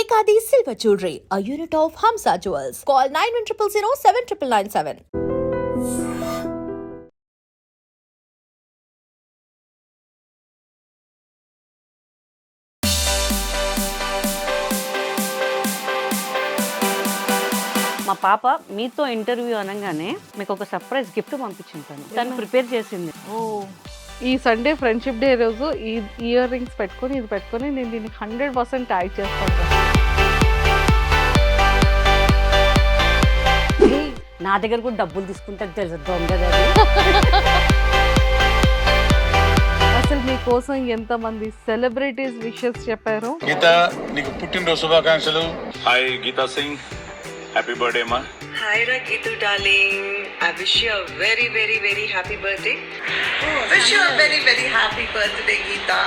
Ekadi Silver Jewelry, a unit of Hamsa Jewels. Call 9100 మా పాప మీతో ఇంటర్వ్యూ అనగానే మీకు ఒక సర్ప్రైజ్ గిఫ్ట్ పంపించింటాను. తను ప్రిపేర్ చేసింది. ఈ సండే ఫ్రెండ్షిప్ డే రోజు ఈ ఇయర్ రింగ్స్ పెట్టుకొని ఇది పెట్టుకొని నేను దీనికి 100% ట్యాగ్ చేస్తాను. నా దగ్గర కూడా డబ్బులు తీసుకుంటే తెలుసు దొంగది. అసలు మీకోసం ఎంతమంది సెలబ్రిటీస్ విషెస్ చెప్పారు. గీత నీకు పుట్టినరోజు శుభాకాంక్షలు. Hi Geeta Singh, happy birthday మా. Hi Rakitu darling, I wish you a very very very happy birthday. Wish you a very very happy birthday Geeta.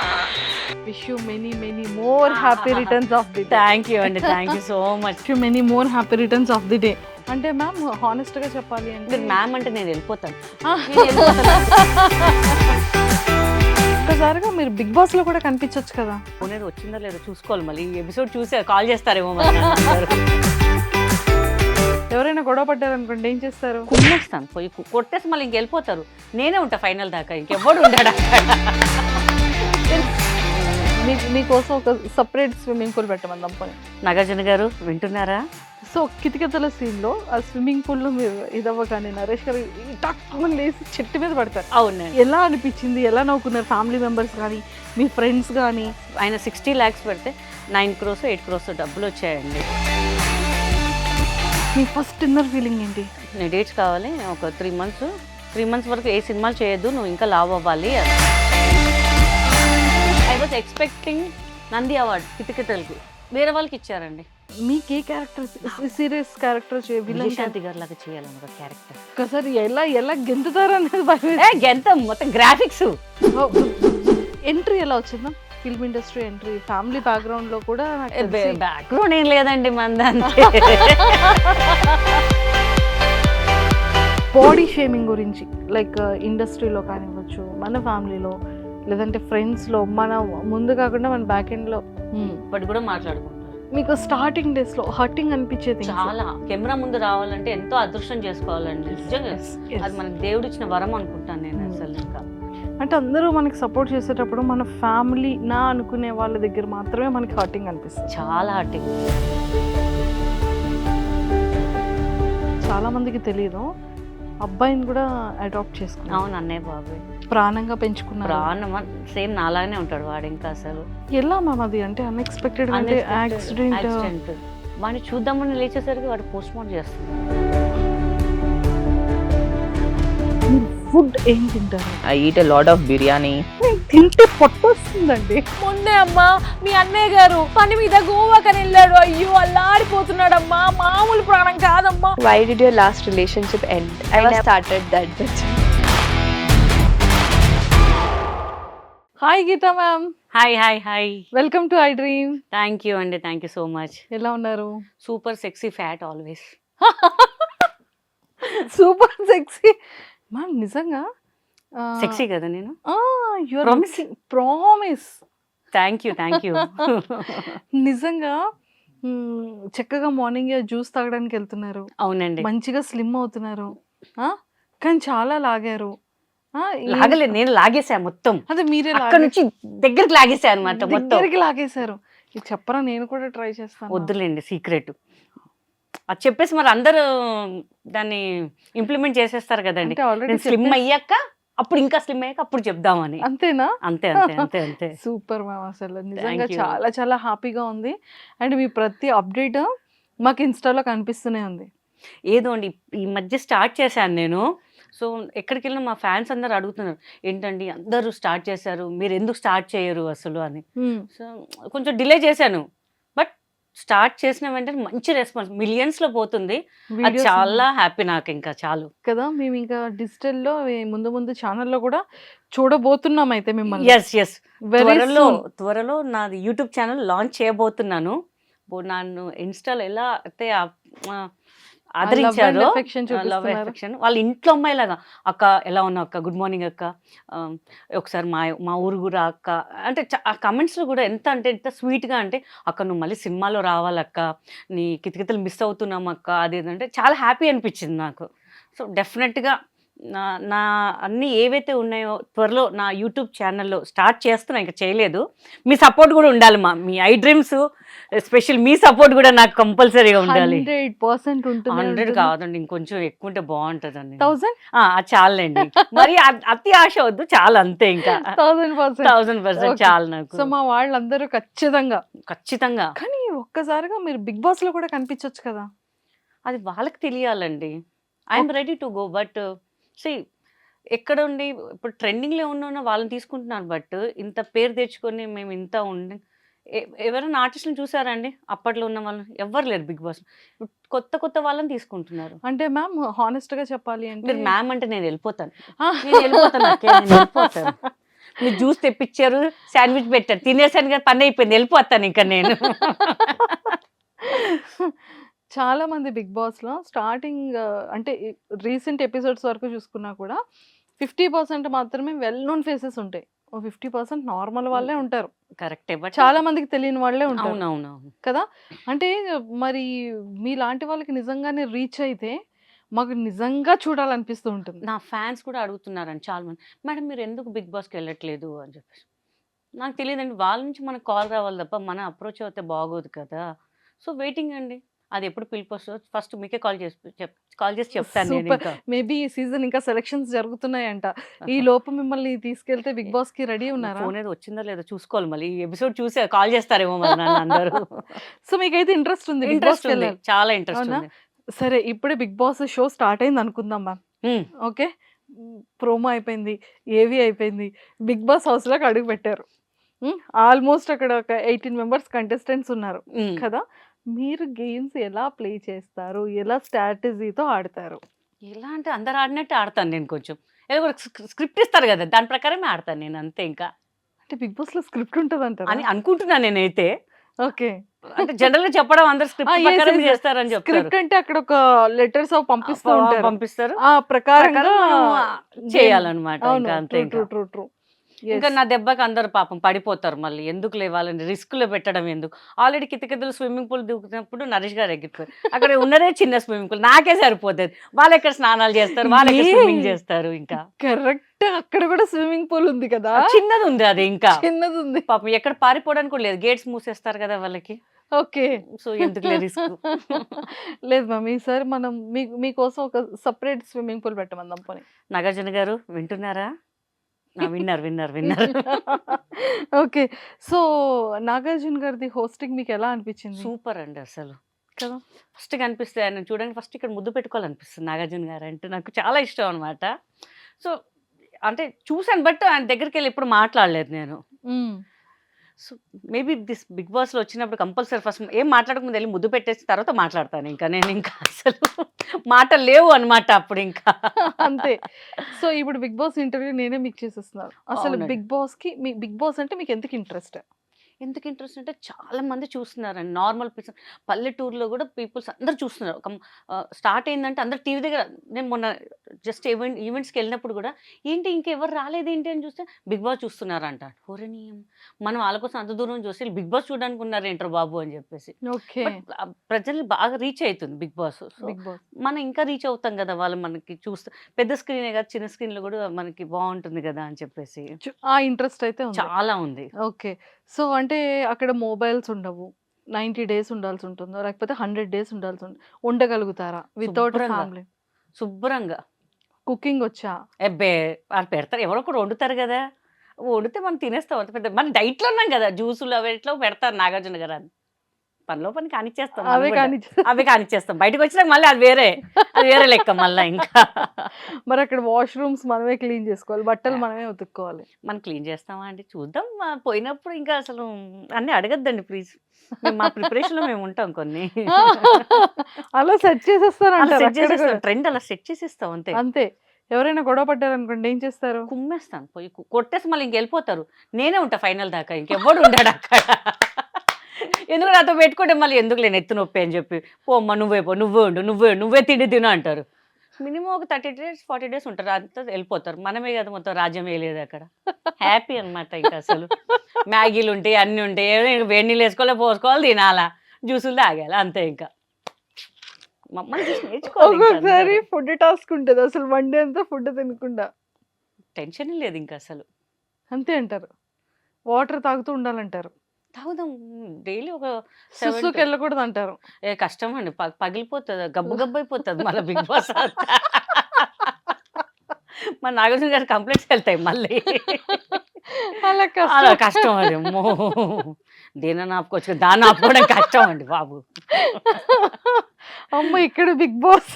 Wish you many more happy returns of the day. Thank you అండి, thank you so much. Wish you many more happy returns of the day. అంటే ma'am హానెస్ట్గా చెప్పాలి అంటే మీరు ma'am అంటే నేను వెళ్ళిపోతాను. ఒక్కసారిగా మీరు బిగ్ బాస్ లో కూడా కనిపించవచ్చు కదా. ఓనర్ వచ్చిందో లేదో చూసుకోవాలి, మళ్ళీ ఈ ఎపిసోడ్ చూసి కాల్ చేస్తారేమో. మరి ఎవరైనా గొడవ పడ్డారు అనుకోండి ఏం చేస్తారు? కుమ్మేస్తాను, పోయి కొట్టేసి మళ్ళీ ఇంకెళ్ళిపోతారు. నేనే ఉంటా ఫైనల్ దాకా, ఇంకెవ్వడు ఉంటాడు. మీకోసం ఒక సపరేట్ స్విమ్మింగ్ పూల్ పెట్టమందాం పోనీ. నాగార్జున గారు వింటున్నారా? సో కితకితల సీన్లో ఆ స్విమ్మింగ్ పూల్లో మీరు ఇదవ్వగానే నరేష్ గారు టక్కుమని లేసి చెట్టు మీద పడతారు. అవును. ఎలా అనిపించింది, ఎలా నవ్వుకున్నారు ఫ్యామిలీ మెంబర్స్ కానీ మీ ఫ్రెండ్స్ కానీ? ఆయన 60 lakhs పెడితే 9 crores 8 crores డబ్బులు వచ్చాయండి. మీ ఫస్ట్ ఇన్నర్ ఫీలింగ్ ఏంటి? నేను డేట్స్ కావాలి, ఒక 3 months వరకు ఏ సినిమాలు చేయొద్దు, నువ్వు ఇంకా లావ్ అవ్వాలి. I was expecting Nandi award కితకితలకి, వేరే వాళ్ళకి ఇచ్చారండి. మీకు ఏ క్యారెక్టర్ సీరియస్ క్యారెక్టర్ విజయశాంతి గారి లాగా చేయాలని ఒక క్యారెక్టర్. ఒకసారి ఎలా గెంతుతారు అనేది గెంత మొత్తం గ్రాఫిక్స్. ఎంట్రీ ఎలా వచ్చిందా? Film industry entry, family background లో కూడా బ్యాక్గ్రౌండ్ ఏం లేదండి మంది. బాడీ షేమింగ్ గురించి లైక్ ఇండస్ట్రీలో కానివ్వచ్చు, మన ఫ్యామిలీలో లేదంటే ఫ్రెండ్స్లో, మన ముందు కాకుండా మన బ్యాక్ ఎండ్లో ఇప్పటి కూడా మాట్లాడుకుంటారు. మీకు స్టార్టింగ్ డేస్లో హర్టింగ్ అనిపించేది? చాలా. కెమెరా ముందు రావాలంటే ఎంతో అదృష్టం చేసుకోవాలండి నిజంగా. అది మనకి దేవుడు ఇచ్చిన వరం అనుకుంటాను నేను అసలు. ఇంకా అంటే అందరూ మనకి సపోర్ట్ చేసేటప్పుడు మన ఫ్యామిలీ నా అనుకునే వాళ్ళ దగ్గర మాత్రమే మనకి హర్టింగ్ అనిపిస్తుంది. చాలా హర్టింగ్. చాలా మందికి తెలియదు, అబ్బాయిని కూడా అడాప్ట్ చేసుకున్నాను. అవును, అన్నయ్య బాబు ప్రాణంగా పెంచుకున్నారు. ప్రాణం సేమ్ నాలాగానే ఉంటాడు వాడు. ఇంకా అసలు ఎలా మ్యామ్ అది? అంటే అన్ఎక్స్పెక్టెడ్ అంటే యాక్సిడెంట్. వాడిని చూద్దామని లేచేసరికి వాడు పోస్ట్ మార్టం చేస్తాడు. ఫుడ్ ఏం తింటారు? I eat a lot of biryani. తింటే పొట్టొస్తుందండి. మొన్నే అమ్మా మీ అన్నయ్య గారు పని మీద గోవాకని వెళ్ళాడు. అయ్యో అల్లాడిపోతున్నాడమ్మా, మామూలు ప్రాణం కాదమ్మా. Why did your last relationship end? I started that bitch. Hi Geeta ma'am. Hi. Welcome to I dream. Thank you అండి, థ్యాంక్ యూ సో మచ్. ఎలా ఉన్నారు? Super sexy fat always. Super sexy ma'am. నిజంగా సెక్సీ కదా నేను? Promise. Thank you. నిజంగా చక్కగా morning juice తాగడానికి వెళ్తున్నారు. అవునండి. మంచిగా స్లిమ్ అవుతున్నారు, కానీ చాలా లాగారు. లాగలేదు, నేను లాగేసా మొత్తం. అదే మీరే అక్కడ నుంచి దగ్గరికి లాగేసా అనమాట. దగ్గరికి లాగేశారు. ఇది చెప్పరా, నేను కూడా ట్రై చేస్తాను. వద్దులేండి సీక్రెట్ అది చెప్పేసి మరి అందరూ దాన్ని ఇంప్లిమెంట్ చేసేస్తారు కదండి. స్లిమ్ అయ్యాక అప్పుడు ఇంకా స్లిమ్ అయ్యాక అప్పుడు చెప్దామని. అంతేనా? అంతే. Super ma'am. అసలు నిజంగా చాలా హ్యాపీగా ఉంది. అండ్ మీ ప్రతి అప్డేట్ మాకు ఇన్స్టాలో కనిపిస్తూనే ఉంది. ఏదో అండి ఈ మధ్య స్టార్ట్ చేశాను నేను. సో ఎక్కడికి వెళ్ళినా మా ఫ్యాన్స్ అందరు అడుగుతున్నారు, ఏంటండి అందరూ స్టార్ట్ చేశారు, మీరు ఎందుకు స్టార్ట్ చేయరు అసలు అని. సో కొంచెం డిలే చేశాను, బట్ స్టార్ట్ చేసిన వెంటనే మంచి రెస్పాన్స్ మిలియన్స్లో పోతుంది. అది చాలా హ్యాపీ నాకు. ఇంకా చాలు కదా. మేము ఇంకా డిజిటల్లో ముందు ఛానల్లో కూడా చూడబోతున్నాం అయితే మిమ్మల్ని. ఎస్ త్వరలో నాది యూట్యూబ్ ఛానల్ లాంచ్ చేయబోతున్నాను. నన్ను ఇన్స్టాలో ఎలా అయితే ఆదరించారు. affection లవ్ చూపిస్తున్నారు. ఎఫెక్షన్ వాళ్ళ ఇంట్లో అమ్మాయిలాగా, అక్క ఎలా ఉన్నావు అక్క, గుడ్ మార్నింగ్ అక్క, ఒకసారి మా మా ఊరు రా అక్క అంటే ఆ కమెంట్స్లో కూడా ఎంత అంటే ఎంత స్వీట్గా అంటే, అక్క నువ్వు మళ్ళీ సినిమాలో రావాలక్క, నీ కితకితలు మిస్ అవుతున్నాం అక్క, అది అంటే చాలా హ్యాపీ అనిపించింది నాకు. సో డెఫినెట్గా నా నా అన్నీ ఏవైతే ఉన్నాయో త్వరలో నా యూట్యూబ్ ఛానల్లో స్టార్ట్ చేస్తున్నా, ఇంకా చేయలేదు. మీ సపోర్ట్ కూడా ఉండాలి, me I dreams special me support కూడా నాకు కంపల్సరీగా ఉండాలి. 100% ఉంటుంది. 100 కాదండి, ఇంకొంచెం ఎక్కువ ఉంటే బాగుంటుందండి. 1000 అది చాలండి, మరి అతి ఆశ వద్దు, చాలు అంతే, ఇంకా 1000%. 1000% Okay. చాలు నాకు. సో మా వాళ్ళందరూ ఖచ్చితంగా. ఖచ్చితంగా కానీ ఒక్కసారిగా మీరు బిగ్ బాస్ లో కూడా కనిపించొచ్చు కదా. అది వాళ్ళకి తెలియాలండి. I'm ready to go, but సి ఎక్కడ ఉండి ఇప్పుడు ట్రెండింగ్లో ఉన్న వాళ్ళని తీసుకుంటున్నాను, బట్ ఇంత పేరు తెచ్చుకొని మేము ఇంత ఉండి ఎవరైనా ఆర్టిస్టులను చూసారండి అప్పట్లో ఉన్న వాళ్ళని? ఎవ్వరు లేరు బిగ్ బాస్. కొత్త కొత్త వాళ్ళని తీసుకుంటున్నారు. అంటే మ్యామ్ హానెస్ట్ గా చెప్పాలి అంటే మీరు మ్యామ్ అంటే నేను వెళ్ళిపోతాను, నేను వెళ్ళిపోతాను అక్కే, నేను వెళ్ళిపోతాను. మీరు జ్యూస్ తెప్పించారు, శాండ్విచ్ పెట్టారు, తినేసాను కదా, పని అయిపోయింది, వెళ్ళిపోతాను ఇంకా నేను. చాలా మంది బిగ్ బాస్ లో స్టార్టింగ్ అంటే రీసెంట్ ఎపిసోడ్స్ వరకు చూసుకున్నా కూడా 50% మాత్రమే వెల్ నోన్ ఫేసెస్ ఉంటాయి. 50% నార్మల్ వాళ్ళే ఉంటారు. కరెక్టే, బట్ చాలా మందికి తెలియని వాళ్ళే ఉంటారు అవునవునవును. కదా. అంటే మరి మీలాంటి వాళ్ళకి నిజంగానే రీచ్ అయితే మాకు నిజంగా చూడాలనిపిస్తూ ఉంటుంది. నా ఫ్యాన్స్ కూడా అడుగుతున్నారండి చాలా మంది, మేడం మీరు ఎందుకు బిగ్ బాస్కి వెళ్ళట్లేదు అని చెప్పేసి. నాకు తెలియదండి, వాళ్ళ నుంచి మనకు కాల్ రావాలి తప్ప మన అప్రోచ్ అయితే బాగోదు కదా. సో వెయిటింగ్ అండి, అది ఎప్పుడు పిలుపు వస్తుందో ఫస్ట్ మీకే కాల్ చేసి చెప్తాను నేను. సూపర్. ఇంకా మేబీ ఈ సీజన్ ఇంకా సెలక్షన్స్ జరుగుతున్నాయంట. ఈ లోపు మిమ్మల్ని తీసుకెళ్తే బిగ్ బాస్ కి రెడీ ఉన్నారా? ఫోన్ ఏదో వచ్చిందో లేదో చూసుకోవాలి, మళ్ళీ ఈ ఎపిసోడ్ చూసి కాల్ చేస్తారేమో మరి నన్ను అందరూ. సో మీకైతే ఇంట్రెస్ట్ ఉంది బిగ్ ఇంట్రెస్ట్ బాస్ ఉంది, చాలా ఇంట్రెస్ట్ అవునా? ఉంది. సరే, ఇప్పుడే బిగ్ బాస్ షో స్టార్ట్ అయింది అనుకుందాం మ్యామ్. ఉమ్, ఓకే, ప్రోమో అయిపోయింది, ఏవి అయిపోయింది, బిగ్ బాస్ హౌస్ లోకి అడుగు పెట్టారు. ఆల్మోస్ట్ అక్కడ ఒక 18 మెంబర్స్ కంటెస్టెంట్స్ ఉన్నారు ఉమ్. కదా. మీరు గేమ్స్ ఎలా ప్లే చేస్తారు, ఎలా స్ట్రాటజీతో ఆడతారు? ఎలా అంటే అందరు ఆడినట్టు ఆడతాను నేను, కొంచెం ఏదో స్క్రిప్ట్ ఇస్తారు కదా, దాని ప్రకారమే ఆడతాను నేను, అంతే. ఇంకా అంటే బిగ్ బాస్ లో స్క్రిప్ట్ ఉంటుంది అని అంటారా? అనుకుంటున్నాను నేనైతే. ఓకే, అంటే జనరల్ గా చెప్పడం అందరు స్క్రిప్ట్ yes, ప్రకారం yes, yes. చేస్తారని చెప్తారు. స్క్రిప్ట్ అంటే అక్కడ ఒక లెటర్స్ పంపిస్తూ ఉంటారు, పంపిస్తారు, ఆ ప్రకారంగా ప్రకారం మనం చేయాలన్నమాట. అవును, ఇంకా అంతే. ట్రూ ఇంకా ట్రూ ట్రూ ట్రూ. ఇంకా నా దెబ్బకి అందరు పాపం పడిపోతారు, మళ్ళీ ఎందుకు లేవాలని రిస్క్ లో పెట్టడం ఎందుకు. ఆల్రెడీ కితకితలు స్విమ్మింగ్ పూల్ దిగుతున్నప్పుడు నరేష్ గారు ఎగిరిపోయారు, అక్కడ ఉన్నదే చిన్న స్విమ్మింగ్ పూల్, నాకే సరిపోతుంది. వాళ్ళు ఎక్కడ స్నానాలు చేస్తారు, వాళ్ళు ఎక్కడ స్విమ్మింగ్ చేస్తారు. ఇంకా కరెక్ట్, అక్కడ కూడా స్విమ్మింగ్ పూల్ ఉంది కదా, చిన్నది ఉంది అది, ఇంకా చిన్నది ఉంది. పాపం ఎక్కడ పారిపోవడానికి కూడా లేదు, గేట్స్ మూసేస్తారు కదా వాళ్ళకి. ఓకే, సో ఎందుకు రిస్క్. లేదు మ్యామ్, ఈసారి మనం మీకోసం ఒక సపరేట్ స్విమ్మింగ్ పూల్ పెట్టమందాం పోనీ. నాగార్జున గారు వింటున్నారా? విన్నారు. ఓకే, సో నాగార్జున గారిది హోస్టింగ్ మీకు ఎలా అనిపించింది? సూపర్ అండి అసలు కదా. ఫస్ట్ కనిపిస్తే ఆయన చూడండి, ఫస్ట్ ఇక్కడ ముద్దు పెట్టుకోవాలనిపిస్తుంది. నాగార్జున గారు అంటే నాకు చాలా ఇష్టం అనమాట. సో అంటే చూసాను, బట్ ఆయన దగ్గరికి వెళ్ళి ఎప్పుడు మాట్లాడలేదు నేను. సో మేబీ దిస్ బిగ్ బాస్లో వచ్చినప్పుడు కంపల్సరీ ఫస్ట్ ఏం మాట్లాడకముందు వెళ్ళి ముద్దు పెట్టేసిన తర్వాత మాట్లాడతాను. ఇంకా నేను ఇంకా అసలు మాటలు లేవు అనమాట అప్పుడు ఇంకా. అంతే. సో ఇప్పుడు బిగ్ బాస్ ఇంటర్వ్యూ నేనే మీకు చేసేస్తున్నాను. అసలు అవునండి. బిగ్ బాస్ అంటే మీకు ఎందుకు ఇంట్రెస్ట్? ఎందుకు ఇంట్రెస్ట్ అంటే చాలా మంది చూస్తున్నారండి, నార్మల్ పీపుల్స్, పల్లెటూరులో కూడా పీపుల్స్ అందరు చూస్తున్నారు. ఒక స్టార్ట్ అయిందంటే అందరు టీవీ దగ్గర. నేను మొన్న జస్ట్ ఈవెంట్స్కి వెళ్ళినప్పుడు కూడా ఏంటి ఇంకెవరు రాలేదేంటి అని చూస్తే బిగ్ బాస్ చూస్తున్నారంట. ఓరని మనం వాళ్ళ కోసం అంత దూరం చూసి బిగ్ బాస్ చూడడానికి ఉన్నారు ఏంటారు బాబు అని చెప్పేసి. ఓకే, ప్రజల్ని బాగా రీచ్ అవుతుంది బిగ్ బాస్. బిగ్ బాస్ మనం ఇంకా రీచ్ అవుతాం కదా, వాళ్ళు మనకి చూస్తే పెద్ద స్క్రీనే కదా, చిన్న స్క్రీన్లో కూడా మనకి బాగుంటుంది కదా అని చెప్పేసి ఆ ఇంట్రెస్ట్ అయితే ఉంది. చాలా ఉంది. ఓకే, సో అంటే అక్కడ మొబైల్స్ ఉండవు, 90 డేస్ ఉండాల్సి ఉంటుందో లేకపోతే 100 డేస్ ఉండాల్సి ఉండగలుగుతారా వితౌట్ శుభ్రంగా. ఫ్యామిలీ? శుభ్రంగా. కుకింగ్ వచ్చా? ఎబ్బే వాళ్ళు పెడతారు, ఎవరో ఒకరు వండుతారు కదా, వండితే మనం తినేస్తాం. అంత పెద్ద మన డైట్లో ఉన్నాం కదా, జ్యూసులు అవి ఎట్లా పెడతారు నాగార్జున గారు. అని పనిలో పని కానిచ్చేస్తాం, మనం అవే కూడా. కానీ అవి కానిచ్చేస్తాం, బయటకు వచ్చినాక మళ్ళీ అది వేరే లెక్క మళ్ళీ. ఇంకా మరి అక్కడ వాష్రూమ్స్ మనమే క్లీన్ చేసుకోవాలి, బట్టలు మనమే ఉతుక్కోవాలి. మనం క్లీన్ చేస్తామా అండి, చూద్దాం. పోయినప్పుడు ఇంకా అసలు అన్నీ అడగద్దండి ప్లీజ్, మా ప్రిపరేషన్లో మేము ఉంటాం కొన్ని. అలా సెట్ చేసేస్తారు, ట్రెండ్ అలా సెట్ చేసేస్తాం అంతే. అంతే. ఎవరైనా గొడవ పడ్డారు అనుకోండి, ఏం చేస్తారు? కుమ్మేస్తాను, పోయి కొట్టేసి మళ్ళీ ఇంకెళ్ళిపోతారు. నేనే ఉంటా ఫైనల్ దాకా, ఇంకెవ్వడు ఉండాడు అక్కడ. ఎందుకు నాతో పెట్టుకుంటే మళ్ళీ ఎందుకు లేని ఎత్తు నొప్పి అని చెప్పి పోమ్మ నువ్వే పో నువ్వే ఉండు నువ్వే తిండి తిను అంటారు. మినిమం ఒక 30 days 40 days ఉంటారు, అంతా వెళ్ళిపోతారు. మనమే కదా మొత్తం రాజ్యం వేయలేదు అక్కడ. హ్యాపీ అనమాట ఇంకా అసలు. మ్యాగీలు ఉంటాయి, అన్నీ ఉంటాయి, ఏదో వేడి నీళ్ళు వేసుకోవాలి, పోసుకోవాలి, తినాలా, జ్యూసులు తాగాలి, అంతే. ఇంకా మమ్మల్ని చూసి నేర్చుకోవాలి. ఒక్కొక్కసారి ఫుడ్ టాస్క్ ఉంటుంది అసలు, వన్ డే అంతా ఫుడ్ తినకుండా. టెన్షన్ లేదు ఇంకా అసలు. అంతే అంటారు. వాటర్ తాగుతూ ఉండాలంటారు. తాగుదాం డైలీ ఒక 7 సుస్సుకి వెళ్ళకూడదు అంటారు. కష్టం అండి, పగిలిపోతుంది, గబ్బు గబ్బు అయిపోతుంది మళ్ళీ బిగ్ బాస్. మా నాగార్జున గారి కంప్లైంట్స్ వెళ్తాయి మళ్ళీ. అలా అలా కష్టం అది. అమ్మో దేని ఆపుకోవచ్చు, దాన్ని ఆపుకోవడం కష్టం అండి బాబు. అమ్మ ఇక్కడ బిగ్ బాస్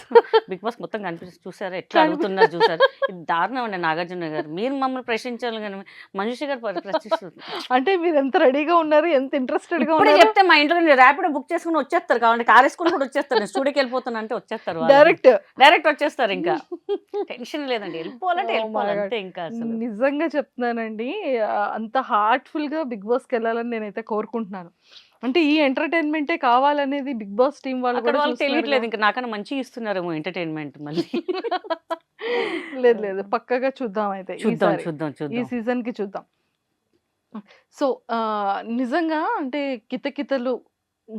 బిగ్ బాస్ మొత్తం కనిపిస్తుంది, చూసారా ఎట్లా అడుగుతున్నారు చూసారు. ఇది దారుణం అండి నాగార్జున గారు. మీరు మమ్మల్ని ప్రశ్నించాలి కానీ మనుషి గారు ప్రశ్నిస్తుంది. అంటే మీరు ఎంత రెడీగా ఉన్నారు, ఎంత ఇంట్రెస్టెడ్ గా ఇప్పుడే ఉన్నారు. చెప్తే మా ఇంట్లో ర్యాపిడో బుక్ చేసుకుని వచ్చేస్తారు, కావాలి కార్ వేసుకుని కూడా వచ్చేస్తారు. నేను స్టూడియోకి వెళ్ళిపోతాను అంటే వచ్చేస్తారు, డైరెక్ట్ వచ్చేస్తారు. ఇంకా టెన్షన్ లేదండి, వెళ్ళిపోవాలంటే వెళ్ళిపోవాలి అంతే. ఇంకా అసలు నిజంగా చెప్తున్నానండి, అంత హార్ట్ఫుల్ గా బిగ్ బాస్ కి వెళ్ళాలని నేనైతే కోరుకుంటున్నాను. అంటే ఈ ఎంటర్టైన్మెంటే కావాలనేది బిగ్ బాస్ టీం వాళ్ళు అక్కడ కూడా వాళ్ళకి చూస్తున్నారు తెలియట్లేదు, కదా. ఇంకా నాకన్నా మంచిగా ఇస్తున్నారేమో ఎంటర్టైన్మెంట్ మళ్ళీ. లేదు పక్కగా చూద్దాం అయితే చూద్దాం ఈసారి. చూద్దాం ఈ చూద్దాం. సీజన్ కి చూద్దాం. సో నిజంగా అంటే కితకితలు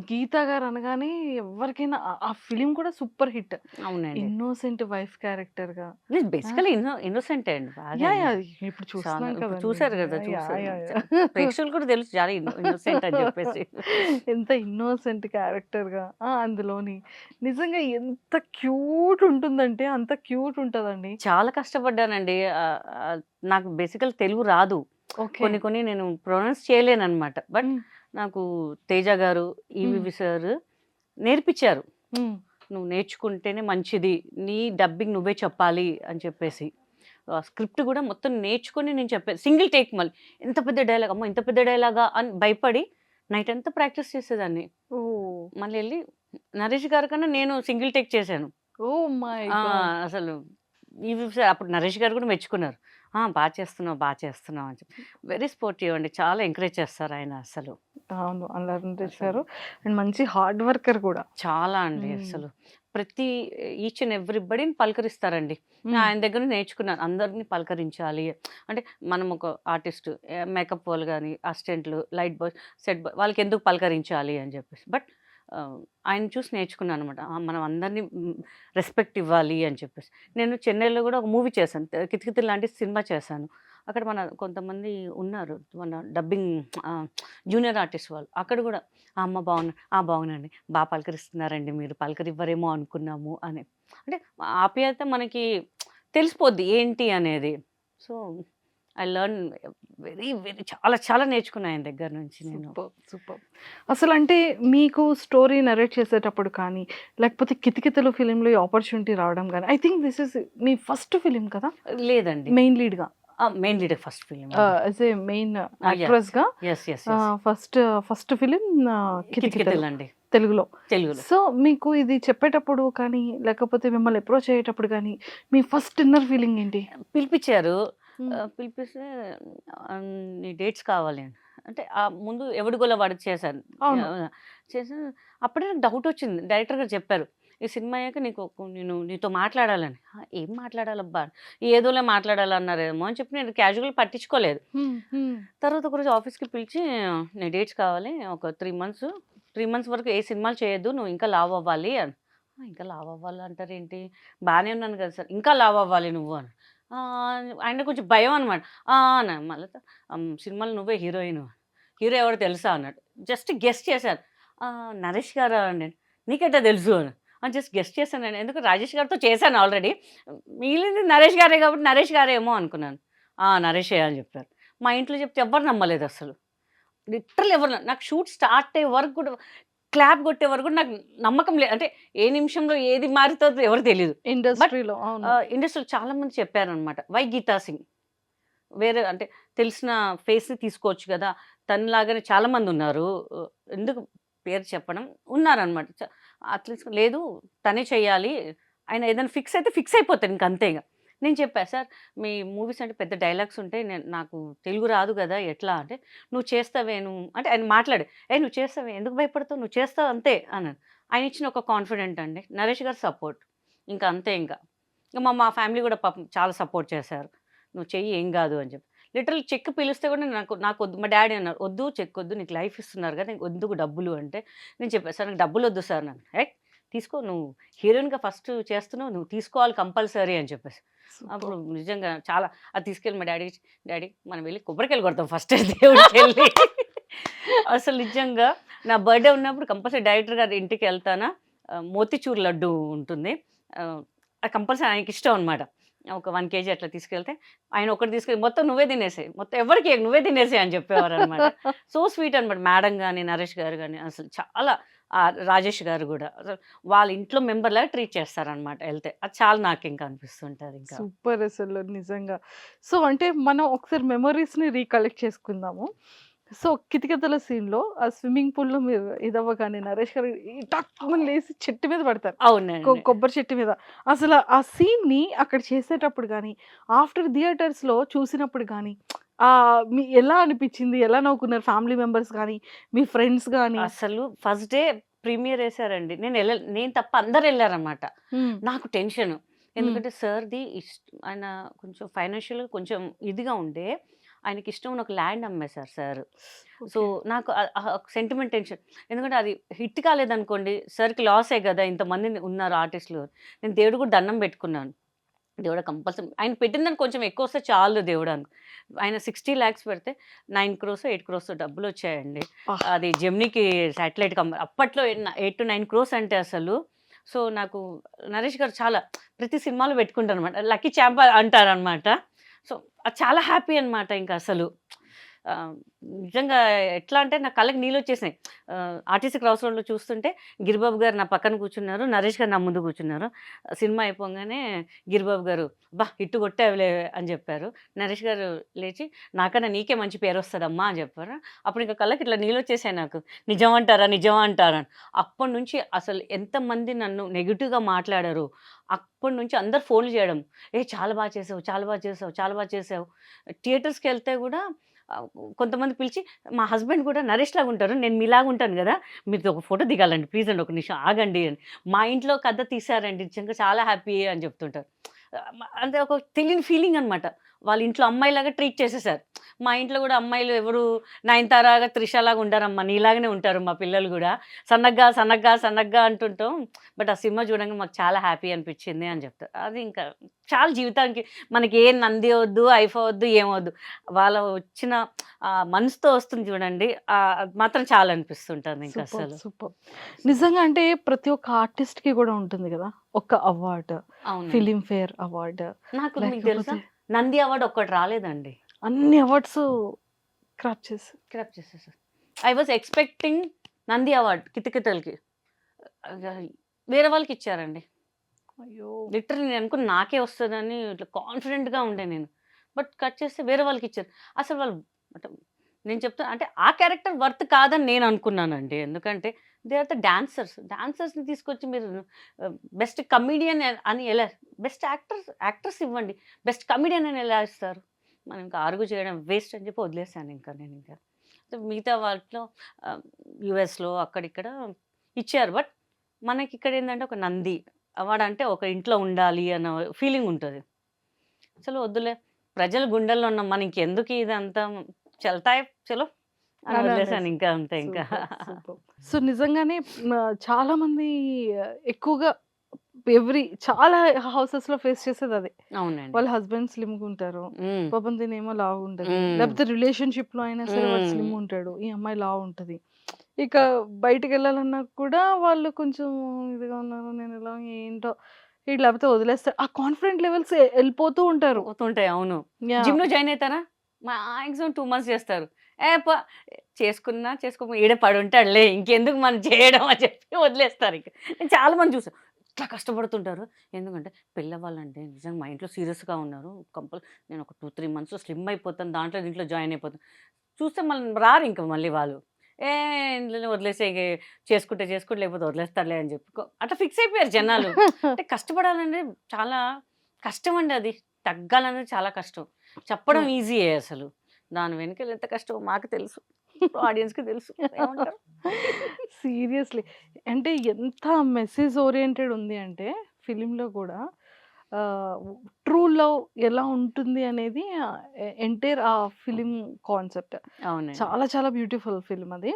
గీత గారు అనగానే ఎవరికైనా ఆ ఫిలిం కూడా సూపర్ హిట్. అవునండి, ఇన్నోసెంట్ వైఫ్ క్యారెక్టర్ గా. బేసికలీ ఇన్నోసెంట్ అండి బాగా. యా, యా, ఇప్పుడు చాలా చూస్తున్నాం ఇప్పుడు కదండి. చూసారు కదా, యా, చూసారు. Yeah, yeah. ప్రేక్షకులు కూడా తెలుసు చాలా ఇన్నోసెంట్ అని చెప్పేసి. ఎంత ఇన్నోసెంట్ క్యారెక్టర్ గా అందులోని నిజంగా ఎంత క్యూట్ ఉంటుందంటే అంత క్యూట్ ఉంటదండి. చాలా కష్టపడ్డానండి. నాకు బేసికల్ తెలుగు రాదు, ఓకే. కొన్ని నేను ప్రొనౌన్స్ చేయలేను అనమాట. బట్ నాకు తేజ గారు, ఈవివి సార్ నేర్పించారు. నువ్వు నేర్చుకుంటేనే మంచిది, నీ డబ్బింగ్ నువ్వే చెప్పాలి అని చెప్పేసి. స్క్రిప్ట్ కూడా మొత్తం నేర్చుకొని నేను చెప్పాను. సింగిల్ టేక్ మళ్ళీ ఎంత పెద్ద డైలాగ్, అమ్మ ఇంత పెద్ద డైలాగా అని భయపడి నైట్ అంతా ప్రాక్టీస్ చేసేదాన్ని. మళ్ళీ వెళ్ళి నరేష్ గారి కన్నా నేను సింగిల్ టేక్ చేశాను. ఓ మై అసలు ఈవివి సార్ అప్పుడు నరేష్ గారు కూడా మెచ్చుకున్నారు. బాగా చేస్తున్నావు అని చెప్పి. వెరీ స్పోర్టివ్ అండి, చాలా ఎంకరేజ్ చేస్తారు ఆయన అసలు. అవును, అలా చేశారు. అండ్ మంచి హార్డ్ వర్కర్ కూడా. చాలా అండి అసలు ప్రతి ఈచ్ అండ్ ఎవ్రీబడిని పలకరిస్తారండి. ఆయన దగ్గర నుంచి నేర్చుకున్నాను, అందరినీ పలకరించాలి అంటే. మనం ఒక ఆర్టిస్ట్, మేకప్ వాళ్ళు కానీ, అసిస్టెంట్లు, లైట్ బాయ్, సెట్ బాయ్, వాళ్ళకి ఎందుకు పలకరించాలి అని చెప్పేసి. బట్ ఆయన చూసి నేర్చుకున్నాను అనమాట, మనం అందరినీ రెస్పెక్ట్ ఇవ్వాలి అని చెప్పేసి. నేను చెన్నైలో కూడా ఒక మూవీ చేశాను, కితకితలు లాంటి సినిమా చేశాను. అక్కడ మన కొంతమంది ఉన్నారు, మన డబ్బింగ్ జూనియర్ ఆర్టిస్ట్ వాళ్ళు. అక్కడ కూడా అమ్మ బాగున్నాండి, బాగా పలకరిస్తున్నారండి, మీరు పలకరివ్వరేమో అనుకున్నాము అని. అంటే ఆప్యాయత మనకి తెలిసిపోద్ది ఏంటి అనేది. సో ఐ లెర్న్ వెరీ చాలా నేర్చుకున్నా ఆయన దగ్గర నుంచి నేను. సూపర్. అసలు అంటే మీకు స్టోరీ నరేట్ చేసేటప్పుడు కానీ, లేకపోతే కితకితలు ఫిలింలో ఈ ఆపర్చునిటీ రావడం కానీ, I think this is me first film కదా? లేదండి, మెయిన్ లీడ్ గా, main lead first film, as a main actress గా ఫస్ట్ ఫిలిం కితకితలు అండి తెలుగులో. సో మీకు ఇది చెప్పేటప్పుడు కానీ, లేకపోతే మిమ్మల్ని అప్రోచ్ అయ్యేటప్పుడు కానీ, మీ ఫస్ట్ ఇన్నర్ ఫీలింగ్ ఏంటి? పిలిపించారు, పిలిపిస్తే నీ డేట్స్ కావాలి అంటే ముందు ఎవడిగోల వాడు చేశాను. అప్పుడే నాకు డౌట్ వచ్చింది. డైరెక్టర్ గారు చెప్పారు, ఈ సినిమా అయ్యాక నేను నీతో మాట్లాడాలని. ఏం మాట్లాడాలబ్బా, ఏదోలే మాట్లాడాలన్నారేమో అని చెప్పి నేను క్యాజువల్ పట్టించుకోలేదు. తర్వాత ఒకరోజు ఆఫీస్కి పిలిచి నీ డేట్స్ కావాలి, ఒక 3 months వరకు ఏ సినిమాలు చేయొద్దు, నువ్వు ఇంకా లావ్ అవ్వాలి అని. ఇంకా లావ్ అవ్వాలి అంటారేంటి, బాగానే ఉన్నాను కదా సార్, ఇంకా లావ్ అవ్వాలి నువ్వు అని. ఆయన కొంచెం భయం అనమాట. మళ్ళీ సినిమాలో నువ్వే హీరో ఎవరు తెలుసా అన్నాడు. జస్ట్ గెస్ట్ చేశాను. నరేష్ గారు అండి, నీకెట్టా తెలుసు అని జస్ట్ గెస్ట్ చేశాను. ఎందుకు రాజేష్ గారితో చేశాను ఆల్రెడీ, మిగిలింది నరేష్ గారే కాబట్టి నరేష్ గారేమో అనుకున్నాను. నరేషే అని చెప్పారు. మా ఇంట్లో చెప్తే ఎవ్వరు నమ్మలేదు అసలు, లిటరల్ ఎవరు. నాకు షూట్ స్టార్ట్ అయ్యే వరకు కూడా, క్లాప్ కొట్టే వరకు నాకు నమ్మకం లేదు. అంటే ఏ నిమిషంలో ఏది మారుతుందో ఎవరు తెలియదు. ఇండస్ట్రీలో చాలా మంది చెప్పారనమాట, వై గీతా సింగ్, వేరే అంటే తెలిసిన ఫేస్ని తీసుకోవచ్చు కదా, తనలాగానే చాలా మంది ఉన్నారు, ఎందుకు పేరు చెప్పడం ఉన్నారనమాట. అట్లీస్ట్ లేదు తనే చెయ్యాలి, ఆయన ఏదైనా ఫిక్స్ అయితే ఫిక్స్ అయిపోతాడు ఇంక అంతేగా. నేను చెప్పా, సార్ మీ మూవీస్ అంటే పెద్ద డైలాగ్స్ ఉంటాయి, నాకు తెలుగు రాదు కదా ఎట్లా అంటే, నువ్వు చేస్తావే నువ్వు అంటే ఆయన మాట్లాడు, నువ్వు చేస్తావే, ఎందుకు భయపడతావు, నువ్వు చేస్తావు అంతే అన్నాడు. ఆయన ఇచ్చిన ఒక కాన్ఫిడెంట్ అండి, నరేష్ గారు సపోర్ట్, ఇంకా అంతే. ఇంకా మా ఫ్యామిలీ కూడా పాపం చాలా సపోర్ట్ చేశారు, నువ్వు చెయ్యి ఏం కాదు అని చెప్పి. లిటరల్ చెక్ పిలిస్తే కూడా నాకు వద్దు, మా డాడీ అన్నారు వద్దు చెక్ వద్దు, నీకు లైఫ్ ఇస్తున్నారు కదా, నీకు ఎందుకు డబ్బులు అంటే, నేను చెప్పాను సార్ నాకు డబ్బులు వద్దు సార్, నన్ను తీసుకో, నువ్వు హీరోయిన్గా ఫస్ట్ చేస్తున్నావు, నువ్వు తీసుకోవాలి కంపల్సరీ అని చెప్పేసి. అప్పుడు నిజంగా చాలా అది తీసుకెళ్ళి మా డాడీ మనం వెళ్ళి కొబ్బరికాయలు కొడతాం ఫస్ట్ దేవుడికి వెళ్ళి. అసలు నిజంగా నా బర్త్డే ఉన్నప్పుడు కంపల్సరీ డైరెక్టర్ గారి ఇంటికి వెళ్తానా, మోతిచూర్ లడ్డు ఉంటుంది, అది కంపల్సరీ ఆయనకి ఇష్టం అనమాట. ఒక 1 kg అట్లా తీసుకెళ్తే ఆయన ఒకటి తీసుకెళ్ళి మొత్తం నువ్వే తినేసాయి, మొత్తం ఎవరికి నువ్వే తినేసాయి అని చెప్పేవారు అనమాట. సో స్వీట్ అనమాట. మేడం కానీ నరేష్ గారు కానీ అసలు చాలా, రాజేష్ గారు కూడా అసలు వాళ్ళ ఇంట్లో మెంబర్ లాగా ట్రీట్ చేస్తారనమాట వెళ్తే. అది చాలా నాకు ఇంకా అనిపిస్తుంటుంది. ఇంకా సూపర్ అసలు నిజంగా. సో అంటే మనం ఒకసారి మెమరీస్ని రీకలెక్ట్ చేసుకుందాము. సో కితకితల సీన్లో ఆ స్విమ్మింగ్ పూల్లో మీరు ఇదవ్వగానే నరేష్ గారు టక్కుమని లేసి చెట్టు మీద పడతారు, అవునండి. కొబ్బరి చెట్టు మీద. అసలు ఆ సీన్ని అక్కడ చేసేటప్పుడు కానీ ఆఫ్టర్ థియేటర్స్లో చూసినప్పుడు కానీ మీ ఎలా అనిపించింది, ఎలా నవ్వుకున్నారు ఫ్యామిలీ మెంబర్స్ కానీ మీ ఫ్రెండ్స్ కానీ? అసలు ఫస్ట్ డే ప్రీమియర్ వేసారండి, నేను తప్ప అందరు వెళ్ళారనమాట. నాకు టెన్షన్, ఎందుకంటే సార్ది ఆయన కొంచెం ఫైనాన్షియల్గా కొంచెం ఇదిగా ఉండే, ఆయనకి ఇష్టం ఉన్న ఒక ల్యాండ్ అమ్మేశారు సార్. సో నాకు సెంటిమెంట్ టెన్షన్, ఎందుకంటే అది హిట్ కాలేదనుకోండి సార్కి లాసే కదా, ఇంతమంది ఉన్నారు ఆర్టిస్టులు. నేను దేవుడు కూడా దండం పెట్టుకున్నాను, దేవుడు కంపల్సరీ ఆయన పెట్టిందని కొంచెం ఎక్కువ వస్తే చాలు దేవుడు అని. ఆయన 60 lakhs పెడితే 9 crores 8 crores డబ్బులు వచ్చాయండి. అది జెమినీకి శాటిలైట్ అప్పట్లో 8 to 9 crores అంటే అసలు. సో నాకు నరేష్ గారు చాలా ప్రతి సినిమాలో పెట్టుకుంటారు అనమాట, లక్కీ ఛాంప్ అంటారనమాట. సో అది చాలా హ్యాపీ అనమాట. ఇంకా అసలు నిజంగా ఎట్లా అంటే నా కళ్ళకి నీళ్ళు వచ్చేసినాయి. ఆర్టీసీ క్రాస్ రోడ్లో చూస్తుంటే గిరిబాబు గారు నా పక్కన కూర్చున్నారు, నరేష్ గారు నా ముందు కూర్చున్నారు. సినిమా అయిపోగానే గిరిబాబు గారు బా హిట్టు కొట్టావులే అని చెప్పారు. నరేష్ గారు లేచి నాకన్నా నీకే మంచి పేరు వస్తుందమ్మా అని చెప్పారు. అప్పుడు ఇంకా కళ్ళకి ఇట్లా నీళ్ళు వచ్చేసాయి నాకు, నిజం అంటారా నిజం అంటారా అని. అప్పటి నుంచి అసలు ఎంతమంది నన్ను నెగిటివ్గా మాట్లాడారు, అప్పటి నుంచి అందరు ఫోన్లు చేయడం, చాలా బాగా చేసావు, చాలా బాగా చేసావు, చాలా బాగా చేసావు. థియేటర్స్కి వెళ్తే కూడా కొంతమంది పిలిచి, మా హస్బెండ్ కూడా నరేష్ లాగా ఉంటారు, నేను మీలాగా ఉంటాను కదా, మీతో ఒక ఫోటో దిగాలండి ప్లీజ్ అండి, ఒక నిమిషం ఆగండి అని. మా ఇంట్లో కథ తీశారండి, నిజంగా చాలా హ్యాపీ అని చెప్తుంటారు. అంటే ఒక తెలియని ఫీలింగ్ అనమాట. వాళ్ళ ఇంట్లో అమ్మాయిలాగా ట్రీట్ చేసేసారు. మా ఇంట్లో కూడా అమ్మాయిలు ఎవరు నయనతారగా త్రిషలాగా ఉండారమ్మా, నీలాగానే ఉంటారు మా పిల్లలు కూడా, సన్నగ్గా సన్నగ్గా సన్నగ్గా అంటుంటాం. బట్ ఆ సినిమా చూడంగా మాకు చాలా హ్యాపీ అనిపించింది అని చెప్తారు. అది ఇంకా చాలా జీవితానికి మనకి ఏ నంది వద్దు, ఐఫా వద్దు, ఏమవద్దు, వాళ్ళ వచ్చిన మనసుతో వస్తుంది చూడండి, అది మాత్రం చాలా అనిపిస్తుంటుంది. ఇంకా అసలు సూపర్. నిజంగా అంటే ప్రతి ఒక్క ఆర్టిస్ట్కి కూడా ఉంటుంది కదా ఒక అవార్డు, ఫిలిం ఫేర్ అవార్డు. నాకు మీకు తెలుసా నంది అవార్డు ఒక్కటి రాలేదండి, అన్ని అవార్డ్స్ క్రాప్ చేసేసారు. I was expecting Nandi award కితకితలకి, వేరే వాళ్ళకి ఇచ్చారండి. అయ్యో లిటరల్లీ నేను అనుకుని నాకే వస్తుందని ఇట్లా కాన్ఫిడెంట్గా ఉండే నేను, బట్ కట్ చేస్తే వేరే వాళ్ళకి ఇచ్చారు. అసలు వాళ్ళు అంటే నేను చెప్తాను అంటే ఆ క్యారెక్టర్ వర్త్ కాదని నేను అనుకున్నానండి. ఎందుకంటే దే ఆర్ ద డాన్సర్స్ని తీసుకొచ్చి మీరు బెస్ట్ కమిడియన్ అని ఎలా, బెస్ట్ యాక్టర్స్ ఇవ్వండి, బెస్ట్ కమిడియన్ అని ఎలా ఇస్తారు? మనం ఇంకా ఆర్గ్యూ చేయడం వేస్ట్ అని చెప్పి వదిలేసాను ఇంకా నేను. ఇంకా మిగతా వాటిలో యుఎస్లో అక్కడిక్కడ ఇచ్చారు, బట్ మనకి ఇక్కడ ఏంటంటే ఒక నంది అవార్డు అంటే ఒక ఇంట్లో ఉండాలి అన్న ఫీలింగ్ ఉంటుంది. అసలు వద్దులే, ప్రజల గుండెల్లో ఉన్నాం మనం, ఇంకెందుకు ఇదంతా చల్తాయి చలో అని వదిలేసాను ఇంకా అంతే. ఇంకా సో నిజంగానే చాలా మంది ఎక్కువగా చాలా హౌసెస్ లో ఫేస్ చేసేది అదే. అవునండి, వాళ్ళ హస్బెండ్ స్లిమ్ గా ఉంటారు, పాపం తినేమో లావు ఉంటది, లేకపోతే రిలేషన్షిప్ లో అయినా సరే వాడు స్లిమ్ ఉంటాడు, ఈ అమ్మాయి లావు ఉంటది. ఇక బయటికి వెళ్ళాలన్నా కూడా వాళ్ళు కొంచెం ఇదిగా ఉన్నారు, నేను ఇలా ఏంటో ఇట్లా, లేకపోతే వదిలేస్తారు. ఆ కాన్ఫిడెంట్ లెవెల్స్ వెళ్ళిపోతూ ఉంటారు. పోతుంటాయి. అవును, జిమ్ లో జాయిన్ అవుతారా, మాక్సిమం 2 months చేస్తారు. చేసుకో ఈడే పడి ఉంటాడులే, ఇంకెందుకు మనం చేయడం అని చెప్పి వదిలేస్తారు. ఇంకా నేను చాలా మంది చూసాను ఇట్లా కష్టపడుతుంటారు. ఎందుకంటే పిల్లవాళ్ళంటే నిజంగా మా ఇంట్లో సీరియస్గా ఉన్నారు, నేను ఒక 2-3 months స్లిమ్ అయిపోతాను, దీంట్లో జాయిన్ అయిపోతాను. చూస్తే మళ్ళీ రారు ఇంకా మళ్ళీ వాళ్ళు, ఇంట్లో వదిలేసే చేసుకుంటే లేకపోతే వదిలేస్తారులే అని చెప్పి అట్లా ఫిక్స్ అయిపోయారు జనాలు. అంటే కష్టపడాలంటే చాలా కష్టం అండి అది. తగ్గాలనేది చాలా కష్టం. చెప్పడం ఈజీయే అసలు. దాని వెనకాల ఎంత కష్టమో మాకు తెలుసు. ఆడియన్స్‌కి తెలుసు. ఏమంటారు? సీరియస్‌లీ. అంటే ఎంత మెసేజ్ ఓరియెంటెడ్ ఉంది అంటే ఫిల్మ్‌లో కూడా ట్రూ లవ్ ఎలా ఉంటుంది అనేది ఎంటైర్ ఆ ఫిల్మ్ కాన్సెప్ట్. అవునండి. చాలా చాలా బ్యూటిఫుల్ ఫిల్మ్ అది.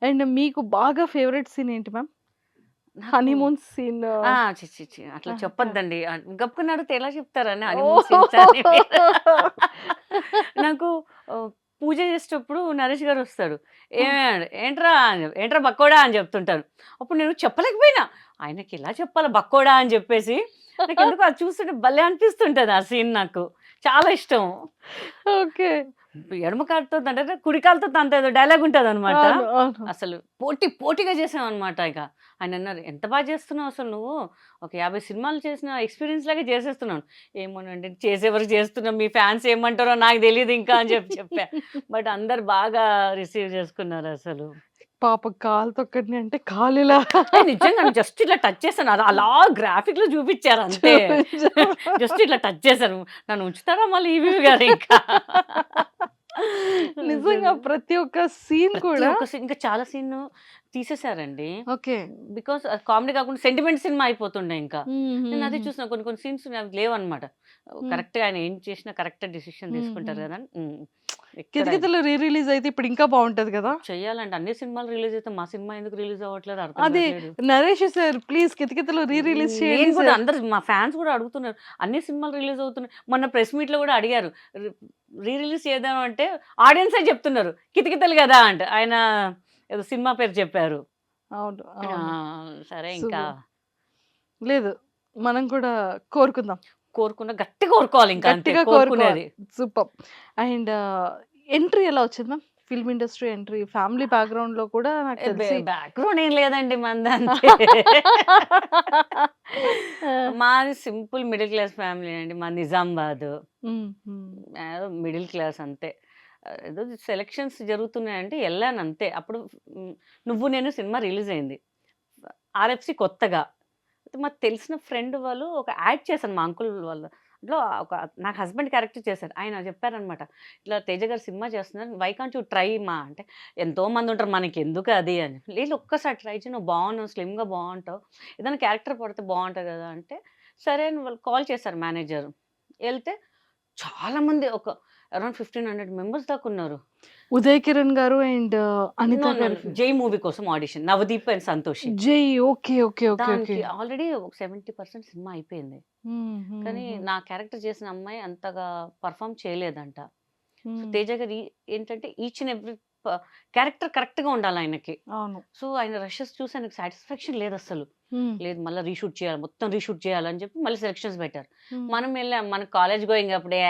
అండ్ మీకు బాగా ఫేవరెట్ సీన్ ఏంటి మ్యామ్? Honeymoon scene. ఛీ! ఛీ! ఛీ! అట్లా చెప్పొద్దండి. గబుక్కున అడిగితే ఎలా చెప్తారని హనీమూన్ సీన్స్ అని. నాకు పూజ చేసేటప్పుడు నరేష్ గారు వస్తాడు. ఏంట్రా ఏంట్రా బక్కోడా అని చెప్తుంటారు. అప్పుడు నేను చెప్పలేకపోయినా. ఆయనకి ఎలా చెప్పాలి బక్కోడా అని చెప్పేసి. నాకెందుకో అది చూస్తుంటే భలే అనిపిస్తుంటది ఆ సీన్ నాకు. చాలా ఇష్టం. ఓకే. ఎడమ కాలుతో తంతే కుడి కాలుతో తంతేదో డైలాగ్ ఉంటదనమాట. అవును. అవును. అసలు పోటీగా చేసామనమాట ఇక. ఆయనన్నారు, "ఎంత బా చేస్తున్నావు అసలు నువ్వు. ఒక 50 సినిమాలు చేసిన ఎక్స్‌పీరియన్స్ లాగా చేసేస్తున్నావు." "ఏమోనండి చేసేవరకు చేస్తున్నా. మీ ఫ్యాన్స్ ఏమంటారో నాకు తెలీదు ఇంకా" అని చెప్పా. బట్ అందరూ బాగా రిసీవ్ చేసుకున్నారు అసలు. పాపం కాలు తొక్కడిని అంటే కాలు ఇలా నిజంగా జస్ట్ ఇట్లా టచ్ చేశాను. అలా గ్రాఫిక్‌లో చూపిచ్చారు అంతే. జస్ట్ ఇట్లా టచ్ చేశారు. నన్ను ఉంచుతారా మళ్ళీ ఈవీవి గారు ఇంకా. నిజంగా ప్రతి ఒక్క సీన్ ప్రతి కూడా. ఒక్క సీన్ ఇంకా చాలా సీన్ తీసేశారండి. ఓకే. బికాజ్ కామెడీ కాకుండా సెంటిమెంట్ సినిమా అయిపోతుండే ఇంకా. నేను అదే చూసిన కొన్ని సీన్స్ అవి లేవన్నమాట. కరెక్ట్‌గా ఆయన ఏం చేసినా కరెక్ట్ డిసిషన్ తీసుకుంటారు కదా అని. ఎక్కడ కితకితలు రీ రిలీజ్ అయితే ఇప్పుడు ఇంకా బాగుంటది కదా. చెయ్యాలంటే అన్ని సినిమాలు రిలీజ్ అయితే మా సినిమా ఎందుకు రిలీజ్ అవ్వట్లేదు అర్థం అదే కావట్లేదు. Naresh sir please Kithakithalu re release నేను చేయండి కూడా సార్. అందరు మా ఫ్యాన్స్ కూడా అడుగుతున్నారు. అన్ని సినిమాలు రిలీజ్ అవుతున్నాయి. మొన్న ప్రెస్ మీట్‌లో కూడా అడిగారు. రీ రిలీజ్ చేద్దాం అంటే ఆడియన్సే చెప్తున్నారు. కితకితలు కదా అంట. ఆయన ఏదో సినిమా పేరు చెప్పారు. అవును. ఆ! అవును. సరే ఇంకా లేదు మనం కూడా కోరుకుందాం. గట్టిగా కోరుకోవాలి ఇంకా అంతే గట్టిగా కోరుకునేది. సూపర్. అండ్ ఎంట్రీ ఎలా వచ్చింది ma'am? Film industry entry family background లో కూడా నాకు తెలిసి బ్యాక్‌గ్రౌండ్ ఏం లేదండి మనదంతే. మాది సింపుల్ మిడిల్ క్లాస్ ఫ్యామిలీ అండి. మాది నిజామాబాద్. ఏదో మిడిల్ క్లాస్ అంతే. ఏదో సెలక్షన్స్ జరుగుతున్నాయంటే ఎళ్ళాను అంతే. అప్పుడు 'నువ్వు నేను' సినిమా రిలీజ్ అయింది. ఆర్ఎఫ్‌సి కొత్తగా. అయితే మాకు తెలిసిన ఫ్రెండ్ వాళ్ళు ఒక యాడ్ చేశాను మా అంకుల్ వాళ్ళ దాంట్లో ఒక నాకు హస్బెండ్ క్యారెక్టర్ చేశారు. ఆయన చెప్పారనమాట. "ఇట్లా తేజ గారు సినిమా చేస్తున్నారు. వై కాంట్ యూ ట్రై మా" అంటే ఎంతోమంది ఉంటారు మనకెందుకు అది అని. లేదు ఒక్కసారి ట్రై చెయ్యి. నువ్వు బాగున్నావు. స్లిమ్‌గా బావుంటావు. ఏదైనా క్యారెక్టర్ పడితే బావుంటది కదా! అంటే సరే అని వాళ్ళు కాల్ చేశారు మేనేజర్. ఎళ్తే చాలామంది ఒక అరౌండ్ 1500 మెంబర్స్ దాకా ఉన్నారు. ఉదయ్ కిరణ్ గారు అండ్ అనిత గారు. 'జై' మూవీ కోసం ఆడిషన్. నవదీప్ అండ్ సంతోషి. జై. ఓకే. ఓకే. ఓకే. దానికి ఓకే. ఆల్రెడీ ఒక 70% సినిమా అయిపోయింది. కానీ నా క్యారెక్టర్ చేసిన అమ్మాయి అంతగా పెర్ఫార్మ్ చేయలేదంట. సో తేజ గారు ఏంటంటే ఈచ్ అండ్ ఎవ్రీ క్యారెక్టర్ కరెక్ట్‌గా ఉండాలి ఆయనకి. అవును. సో ఆయన రషెస్ చూసి ఆయనకి సాటిస్ఫాక్షన్ లేదస్సలు. లేదు మళ్ళీ రీషూట్ చేయాలి. మొత్తం రీషూట్ చేయాలని చెప్పి మళ్ళీ సెలక్షన్స్ పెట్టారు. మనం వెళ్ళాం. మన కాలేజ్ గోయింగ్ అప్పుడే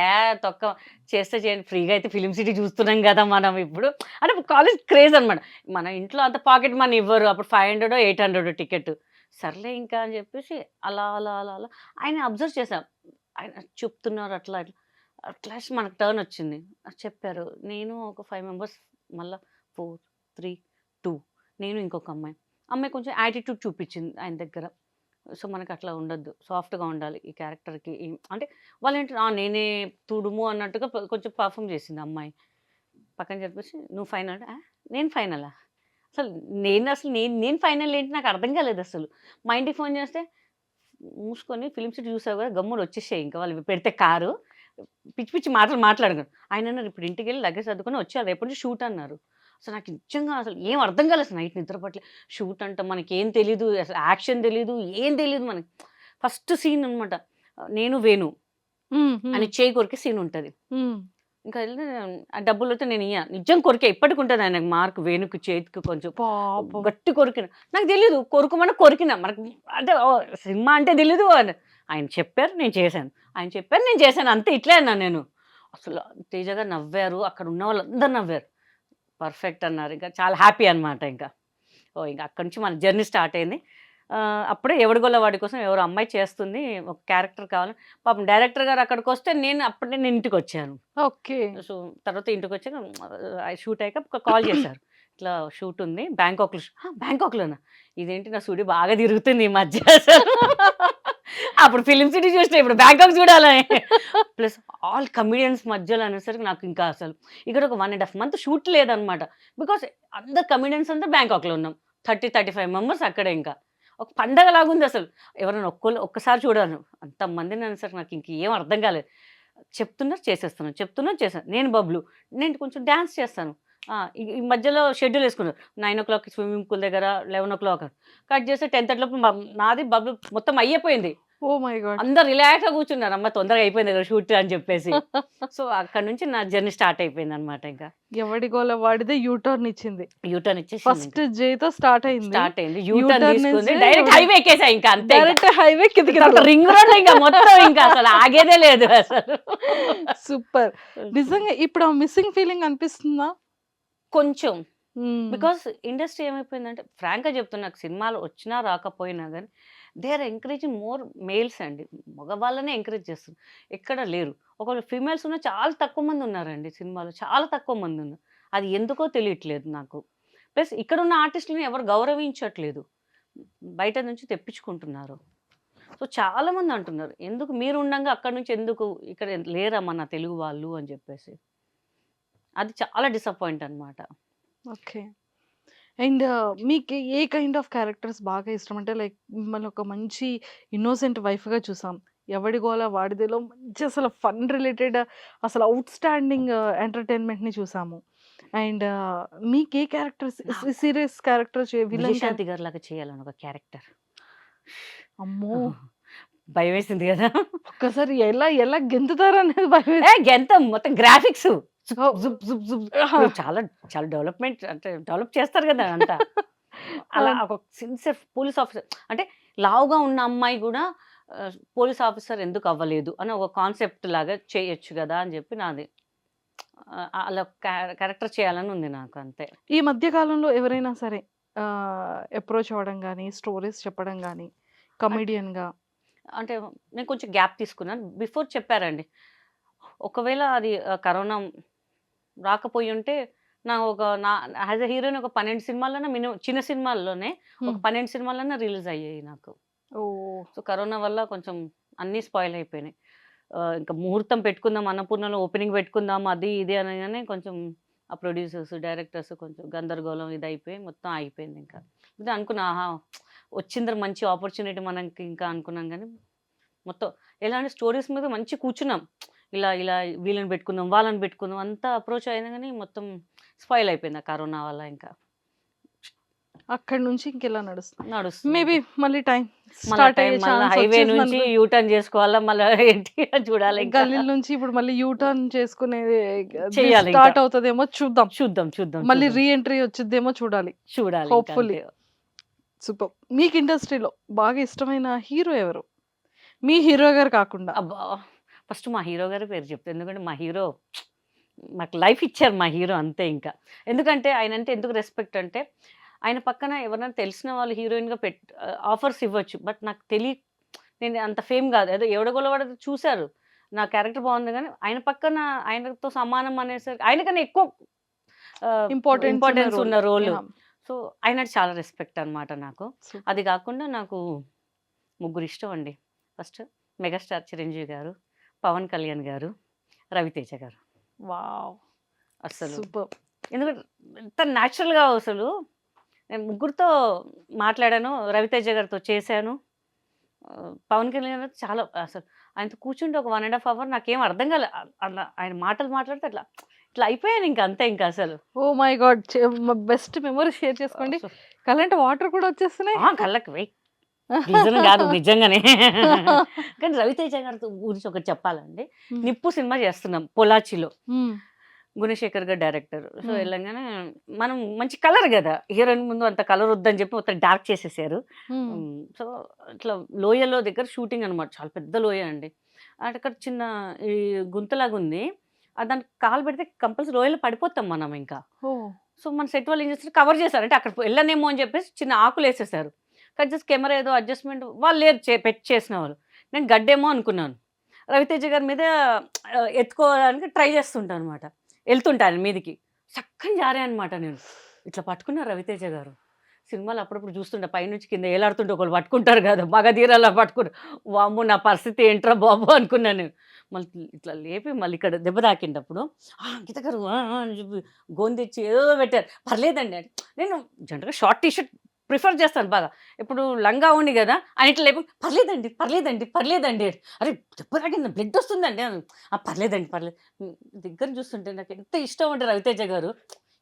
తొక్క చేస్తే చేయండి. ఫ్రీగా అయితే ఫిల్మ్ సిటీ చూస్తున్నాం కదా మనం ఇప్పుడు. అంటే కాలేజ్ క్రేజ్ అనమాట. మన ఇంట్లో అంత పాకెట్ మనీ ఇవ్వరు. అప్పుడు 500 800 టికెట్. సర్లే ఇంకా అని చెప్పేసి అలా అలా అలా అలా ఆయన అబ్జర్వ్ చేశాం. ఆయన చెప్తున్నారు అట్లా అట్లా. అట్లా మనకు టర్న్ వచ్చింది. చెప్పారు. నేను ఒక 5 మెంబర్స్ మళ్ళా 4, 3, 2 నేను ఇంకొక అమ్మాయి. అమ్మాయి కొంచెం యాటిట్యూడ్ చూపించింది ఆయన దగ్గర. సో మనకు అట్లా ఉండొద్దు. సాఫ్ట్‌గా ఉండాలి ఈ క్యారెక్టర్‌కి. అంటే వాళ్ళేంటి నేనే తుడుము అన్నట్టుగా కొంచెం పర్ఫార్మ్ చేసింది అమ్మాయి. పక్కన చెప్పేసి "నువ్వు ఫైనల్" నేను ఫైనలా? నేను ఫైనల్ ఏంటి నాకు అర్థం కాలేదసలు. మా ఇంటికి ఫోన్ చేస్తే మూసుకొని ఫిల్మ్ సిటీ చూసావు కదా! గమ్మున వచ్చేసేయి ఇంకా వాళ్ళు పెడితే కారు. పిచ్చి పిచ్చి మాటలు మాట్లాడకు. ఆయన అన్నారు, "ఇప్పుడు ఇంటికెళ్ళి లగేజ్ సర్దుకొని వచ్చేయాలి. రేపటి నుంచి షూట్" అన్నారు. అసలు నాకు నిజంగా అసలు ఏం అర్థం కాలేదు. అసలు నైట్ నిద్ర పట్టలే. షూట్ అంట మనకేం తెలీదు. అసలు యాక్షన్ తెలీదు. ఏం తెలీదు మనకి. ఫస్ట్ సీన్ అనమాట. నేను వేణు అని చేయి కొరికే సీన్ ఉంటది. ఇంకా వెళ్ళి ఆ డబ్బులతో నేను ఇయ్య. నిజం కొరికే ఇప్పటికి ఉంటది ఆయనకు మార్క్ వేణుకి చేతికి కొంచెం పాపం. గట్టి కొరికిన. నాకు తెలీదు. కొరుకోమని కొరికిన. మనకు అంటే సినిమా అంటే తెలీదు. ఆయన చెప్పారు నేను చేశాను. ఆయన చెప్పారు నేను చేశాను. అంతే ఇట్లే అన్నా నేను. అసలు తేజ గారు నవ్వారు. అక్కడ ఉన్న వాళ్ళందరూ నవ్వారు. పర్ఫెక్ట్ అన్నారు. ఇంకా చాలా హ్యాపీ అనమాట ఇంకా. ఇంకా అక్కడి నుంచి మన జర్నీ స్టార్ట్ అయింది. అప్పుడే ఎవడిగోళ్ళ వాడి కోసం ఎవరో అమ్మాయి చేస్తుంది. ఒక క్యారెక్టర్ కావాలి. పాపం డైరెక్టర్ గారు అక్కడికొస్తే అప్పుడే నేను ఇంటికొచ్చాను. ఓకే. సో తర్వాత ఇంటికొచ్చాక షూట్ అయ్యాక కాల్ చేశారు. ఇట్లా షూట్ ఉంది బ్యాంకాక్‌లో. బ్యాంకాక్‌లోనా? ఇదేంటి నా సుడి బాగా తిరుగుతుంది ఈ మధ్య అసలు. అప్పుడు ఫిలిం సిటీ చూసిన ఇప్పుడు బ్యాంకాక్ చూడాలని. ప్లస్ ఆల్ కమిడియన్స్ మధ్యలో అనేసరికి నాకు ఇంకా అసలు ఇక్కడ ఒక 1.5 మంత్ షూట్ లేదనమాట. బికాస్ అందరు కమిడియన్స్ అంతా బ్యాంకాక్లో ఉన్నాం. 35 మెంబర్స్ అక్కడే ఇంకా. ఒక పండగలాగా ఉంది అసలు. ఎవరైనా ఒక్కసారి చూడాను. అంతమందిని అనేసరికి నాకు ఇంకేం అర్థం కాలేదు. చెప్తున్నారు చేసేస్తున్నాను, చెప్తున్నారు చేశాను. నేను బబ్లు. నేను కొంచెం డాన్స్ చేస్తాను. ఈ మధ్యలో షెడ్యూల్ వేసుకున్నారు. 9:00 స్విమ్మింగ్ పూల్ దగ్గర, 11:00 కట్ చేస్తే 10:30 లోపు నాది బబ్లు మొత్తం అయిపోయింది. Oh my god. అందరు రిలాక్స్‌గా కూర్చున్నారు. అమ్మ తొందరగా అయిపోయింది కదా షూట్ అని చెప్పేసి. సో అక్కడి నుంచి నా జర్నీ స్టార్ట్ అయిపోయిందనమాట ఇంకా. ఎవడి గోల వాడిదే యూటర్న్ ఇచ్చింది. యూటర్న్ ఇచ్చేసింది. ఫస్ట్ జేతో స్టార్ట్ అయింది. స్టార్ట్ అయింది. యూటర్న్ U-turn తీసుకుంది. నుంచి డైరెక్ట్ హైవే ఎక్కేసా ఇంకా అంతే. డైరెక్ట్ హైవే కిందకి రింగ్ రోడ్ ఇంకా మొత్తం ఇంకా అసలు ఆగేదే లేదు అసలు. సూపర్. నిజంగా ఇప్పుడు ఆ మిస్సింగ్ ఫీలింగ్ అనిపిస్తుందా? కొంచెం. బికాస్ ఇండస్ట్రీ ఏమైపోయిందంటే ఫ్రాంక్‌గా చెప్తున్నా, నాకు సినిమాలు వచ్చినా రాకపోయినా గానీ they are encouraging more males అండి. మగవాళ్ళనే ఎంకరేజ్ చేస్తున్నారు. ఎక్కడ లేరు. ఒకవేళ ఫీమేల్స్ ఉన్న చాలా తక్కువ మంది ఉన్నారండి సినిమాలో. చాలా తక్కువ మంది ఉన్నారు. అది ఎందుకో తెలియట్లేదు నాకు. ప్లస్ ఇక్కడున్న ఆర్టిస్టులని ఎవరు గౌరవించట్లేదు. బయట నుంచి తెప్పించుకుంటున్నారు. సో చాలామంది అంటున్నారు, ఎందుకు మీరు ఉండంగా అక్కడి నుంచి ఎందుకు ఇక్కడ లేరా మన తెలుగు వాళ్ళు అని చెప్పేసి. అది చాలా డిసప్పాయింట్ అనమాట. ఓకే. అండ్ మీకు ఏ కైండ్ ఆఫ్ క్యారెక్టర్స్ బాగా ఇష్టం? అంటే లైక్ మిమ్మల్ని ఒక మంచి ఇన్నోసెంట్ వైఫ్‌గా చూసాం. ఎవడి గోల వాడిదేలో మంచి అసలు ఫన్ రిలేటెడ్ అసలు ఔట్‌స్టాండింగ్ ఎంటర్‌టైన్‌మెంట్‌ని చూసాము. అండ్ మీకు ఏ characters serious character villain Vijayashanti గారి లాగా చేయాలని ఒక క్యారెక్టర్. అమ్మో! భయం వేసింది కదా. ఒక్కసారి ఎలా ఎలా గెంతుతారనేది భయం ఎంత మొత్తం గ్రాఫిక్స్ ఓ. ఆహా. చాలా చాలా డెవలప్మెంట్ అంటే డెవలప్ చేస్తారు కదా అంతా. అలా ఒక సిన్సియర్ పోలీస్ ఆఫీసర్ అంటే లావుగా ఉన్న అమ్మాయి కూడా పోలీస్ ఆఫీసర్ ఎందుకు అవ్వలేదు అని ఒక కాన్సెప్ట్ లాగా చేయొచ్చు కదా అని చెప్పి నాది. అలా క్యారెక్టర్ చేయాలని ఉంది నాకు అంతే. ఈ మధ్య కాలంలో ఎవరైనా సరే అప్రోచ్ అవ్వడం గానీ, స్టోరీస్ చెప్పడం గానీ, కమెడియన్‌గా అంటే నేను కొంచెం గ్యాప్ తీసుకున్నాను. బిఫోర్ చెప్పారండి. ఒకవేళ అది కరోనా రాకపోయి ఉంటే నా యాజ్ ఎ హీరోయిన్ ఒక 12 సినిమాలన్నా మినిమం చిన్న సినిమాల్లోనే ఒక 12 సినిమాలన్నా రిలీజ్ అయ్యాయి నాకు. ఓహ్! సో కరోనా వల్ల కొంచెం అన్నీ స్పాయిల్ అయిపోయినాయి. ఇంకా ముహూర్తం పెట్టుకుందాం, అన్నపూర్ణలో ఓపెనింగ్ పెట్టుకుందాం అది ఇది అనగానే కొంచెం ఆ ప్రొడ్యూసర్స్, డైరెక్టర్స్ కొంచెం గందరగోళం ఇది అయిపోయి మొత్తం ఆగిపోయింది ఇంకా. ఇది అనుకున్నా ఆహా! వచ్చిందిరా మంచి ఆపర్చునిటీ మనకి ఇంకా అనుకున్నాం కానీ మొత్తం ఎలా అంటే స్టోరీస్ మీద మంచి కూర్చున్నాం. ఇలా ఇలా వీళ్ళని పెట్టుకుందాం, వాళ్ళని పెట్టుకుందాం అంతా అప్రోచ్ అయినా కానీ మొత్తం స్పాయిల్ అయిపోయింది ఆ కరోనా వల్ల ఇంకా. అక్కడి నుంచి ఇంకెలా నడుస్తుంది? నడుస్తుంది. మేబీ మళ్ళీ టైం మళ్ళా స్టార్ట్ టైం అయ్యే మళ్ళా ఛాన్స్ హైవే నుంచి వచ్చేసిందనుకో. యూటర్న్ చేసుకోవాలా మళ్ళీ ఏంటి చూడాలి ఇంకా. గల్లీల నుంచి ఇప్పుడు మళ్ళీ యూటర్న్ చేసుకునేది చెయ్యాలి ఇంకా. స్టార్ట్ అవుతదేమో చూద్దాం. చూద్దాం చూద్దాం మళ్ళీ చూద్దాం. రీ ఎంట్రీ వచ్చిద్దేమో చూడాలి. చూడాలి ఇంకా హోప్‌ఫుల్లీ. అంతే. సూపర్. మీకు ఇండస్ట్రీలో బాగా ఇష్టమైన హీరో ఎవరు? మీ హీరో గారు కాకుండా. అబ్బా! ఫస్ట్ మా హీరో గారి పేరు చెప్తా. ఎందుకంటే మా హీరో మాకు లైఫ్ ఇచ్చారు మా హీరో అంతే ఇంకా. ఎందుకంటే ఆయనంటే ఎందుకు రెస్పెక్ట్ అంటే ఆయన పక్కన ఎవరైనా తెలిసిన వాళ్ళు హీరోయిన్‌గా ఆఫర్స్ ఇవ్వచ్చు. బట్ నాకు నేను అంత ఫేమ్ కాదు. ఏదో ఎవడగొలవాడ చూసారు. నా క్యారెక్టర్ బాగుంది కానీ ఆయన పక్కన ఆయనతో సమానం అనేసరికి ఆయనకన్నా ఎక్కువ ఇంపార్టెన్స్ ఉన్న రోల్. సో ఆయన చాలా రెస్పెక్ట్ అనమాట నాకు. అది కాకుండా నాకు ముగ్గురు ఇష్టం అండి. ఫస్ట్ మెగాస్టార్ చిరంజీవి గారు, పవన్ కళ్యాణ్ గారు, రవితేజ గారు. వావ్! అసలు సూపర్. ఎందుకంటే ఎంత న్యాచురల్‌గా అసలు నేను ముగ్గురితో మాట్లాడాను. రవితేజ గారితో చేశాను. పవన్ కళ్యాణ్ గారితో చాలా అసలు ఆయనతో కూర్చుంటే ఒక 1.5 అవర్ నాకేం అర్థం కాలే. అలా ఆయన మాటలు మాట్లాడితే ఇట్లా అయిపోయాను ఇంక అంతే ఇంక అసలు. Oh my God! Best memory share చేసుకోండి. కళ్ళంటే వాటర్ కూడా వచ్చేస్తున్నాయి. కళ్ళకి వెయ్యి నిజం కాదు నిజంగానే. కానీ రవితేజ గారితో గురించి ఒకటి చెప్పాలండి. నిప్పు సినిమా చేస్తున్నాం పొలాచిలో. గుణశేఖర్ గారు డైరెక్టర్. సో వెళ్ళంగానే మనం మంచి కలర్ కదా, హీరోయిన్ ముందు అంత కలర్ వద్దని చెప్పి మొత్తం డార్క్ చేసేసారు. సో ఇట్లా లోయలో దగ్గర షూటింగ్ అనమాట. చాలా పెద్ద లోయ అండి. అక్కడ చిన్న ఈ గుంతలాగా ఉంది. దానికి కాలు పెడితే కంపల్సరీ లోయలో పడిపోతాం మనం ఇంకా. సో మన సెట్ వాళ్ళు ఏం చేస్తారు, కవర్ చేశారు. అంటే అక్కడ వెళ్ళనేమో అని చెప్పేసి చిన్న ఆకులు వేసేసారు. కానీ జస్ట్ కెమెరా ఏదో అడ్జస్ట్మెంట్ వాళ్ళు లేరు చేసిన వాళ్ళు. నేను గడ్డేమో అనుకున్నాను. రవితేజ గారి మీద ఎత్తుకోవడానికి ట్రై చేస్తుంటాను అనమాట. వెళ్తుంటాను మీదికి చక్కని జారే అనమాట. నేను ఇట్లా పట్టుకున్నా రవితేజ గారు. సినిమాలు అప్పుడప్పుడు చూస్తుంటే పైనుంచి కింద ఏలాడుతుంటే ఒకళ్ళు పట్టుకుంటారు కదా, మగధీరలా పట్టుకుని, వామ్మో నా పరిస్థితి ఏంట్రా బాబు అనుకున్నాను నేను. మళ్ళీ ఇట్లా లేపి మళ్ళీ ఇక్కడ దెబ్బ తాకిండప్పుడు గీత గారు అని చెప్పి గోన్ తెచ్చి ఏదో పెట్టారు. పర్లేదండి అని. నేను జనరల్గా షార్ట్ టీ షర్ట్ ప్రిఫర్ చేస్తాను బాగా. ఇప్పుడు లంగా ఉంది కదా అని ఇట్లా లేపు, పర్లేదండి పర్లేదండి పర్లేదండి. అరే దెబ్బ తాకింది, బ్లడ్ వస్తుందండి అని. పర్లేదండి పర్లేదు. దగ్గర చూస్తుంటే నాకు ఎంత ఇష్టం అంటే రవితేజ గారు,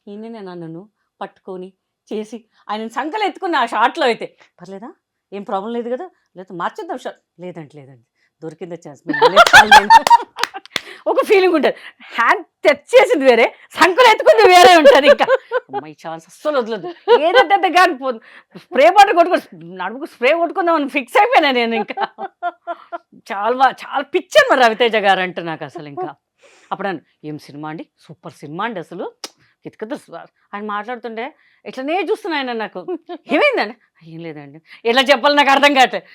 ఈయననే నన్ను పట్టుకొని చేసి ఆయన సంకలు ఎత్తుకున్న ఆ షార్ట్లో అయితే, పర్లేదా ఏం ప్రాబ్లం లేదు కదా, లేదా మార్చేద్దాం షార్ట్, లేదండి లేదండి దొరికిందే ఛాన్స్, ఒక ఫీలింగ్ ఉంటుంది. హ్యాండ్ తెచ్చేసింది వేరే, సంకలు ఎత్తుకుంది వేరే ఉంటుంది. ఇంకా అమ్మాయి ఛాన్స్ అస్సలు వదలదు, ఏదంటే కానీ స్ప్రే బాటిల్ కొట్టుకొని నడుముకు స్ప్రే కొట్టుకుందామని ఫిక్స్ అయిపోయినా నేను. ఇంకా చాలా పిచ్చాను మరి రవితేజ గారు అంటే నాకు అసలు. ఇంకా అప్పుడు ఏం సినిమా అండి, సూపర్ సినిమా అండి అసలు, కితకత ఆయన మాట్లాడుతుంటే ఇట్లనే చూస్తున్నా ఆయన. నాకు ఏమైందండి, ఏం లేదండి, ఎట్లా చెప్పాలి నాకు అర్థం కావట్లేదు.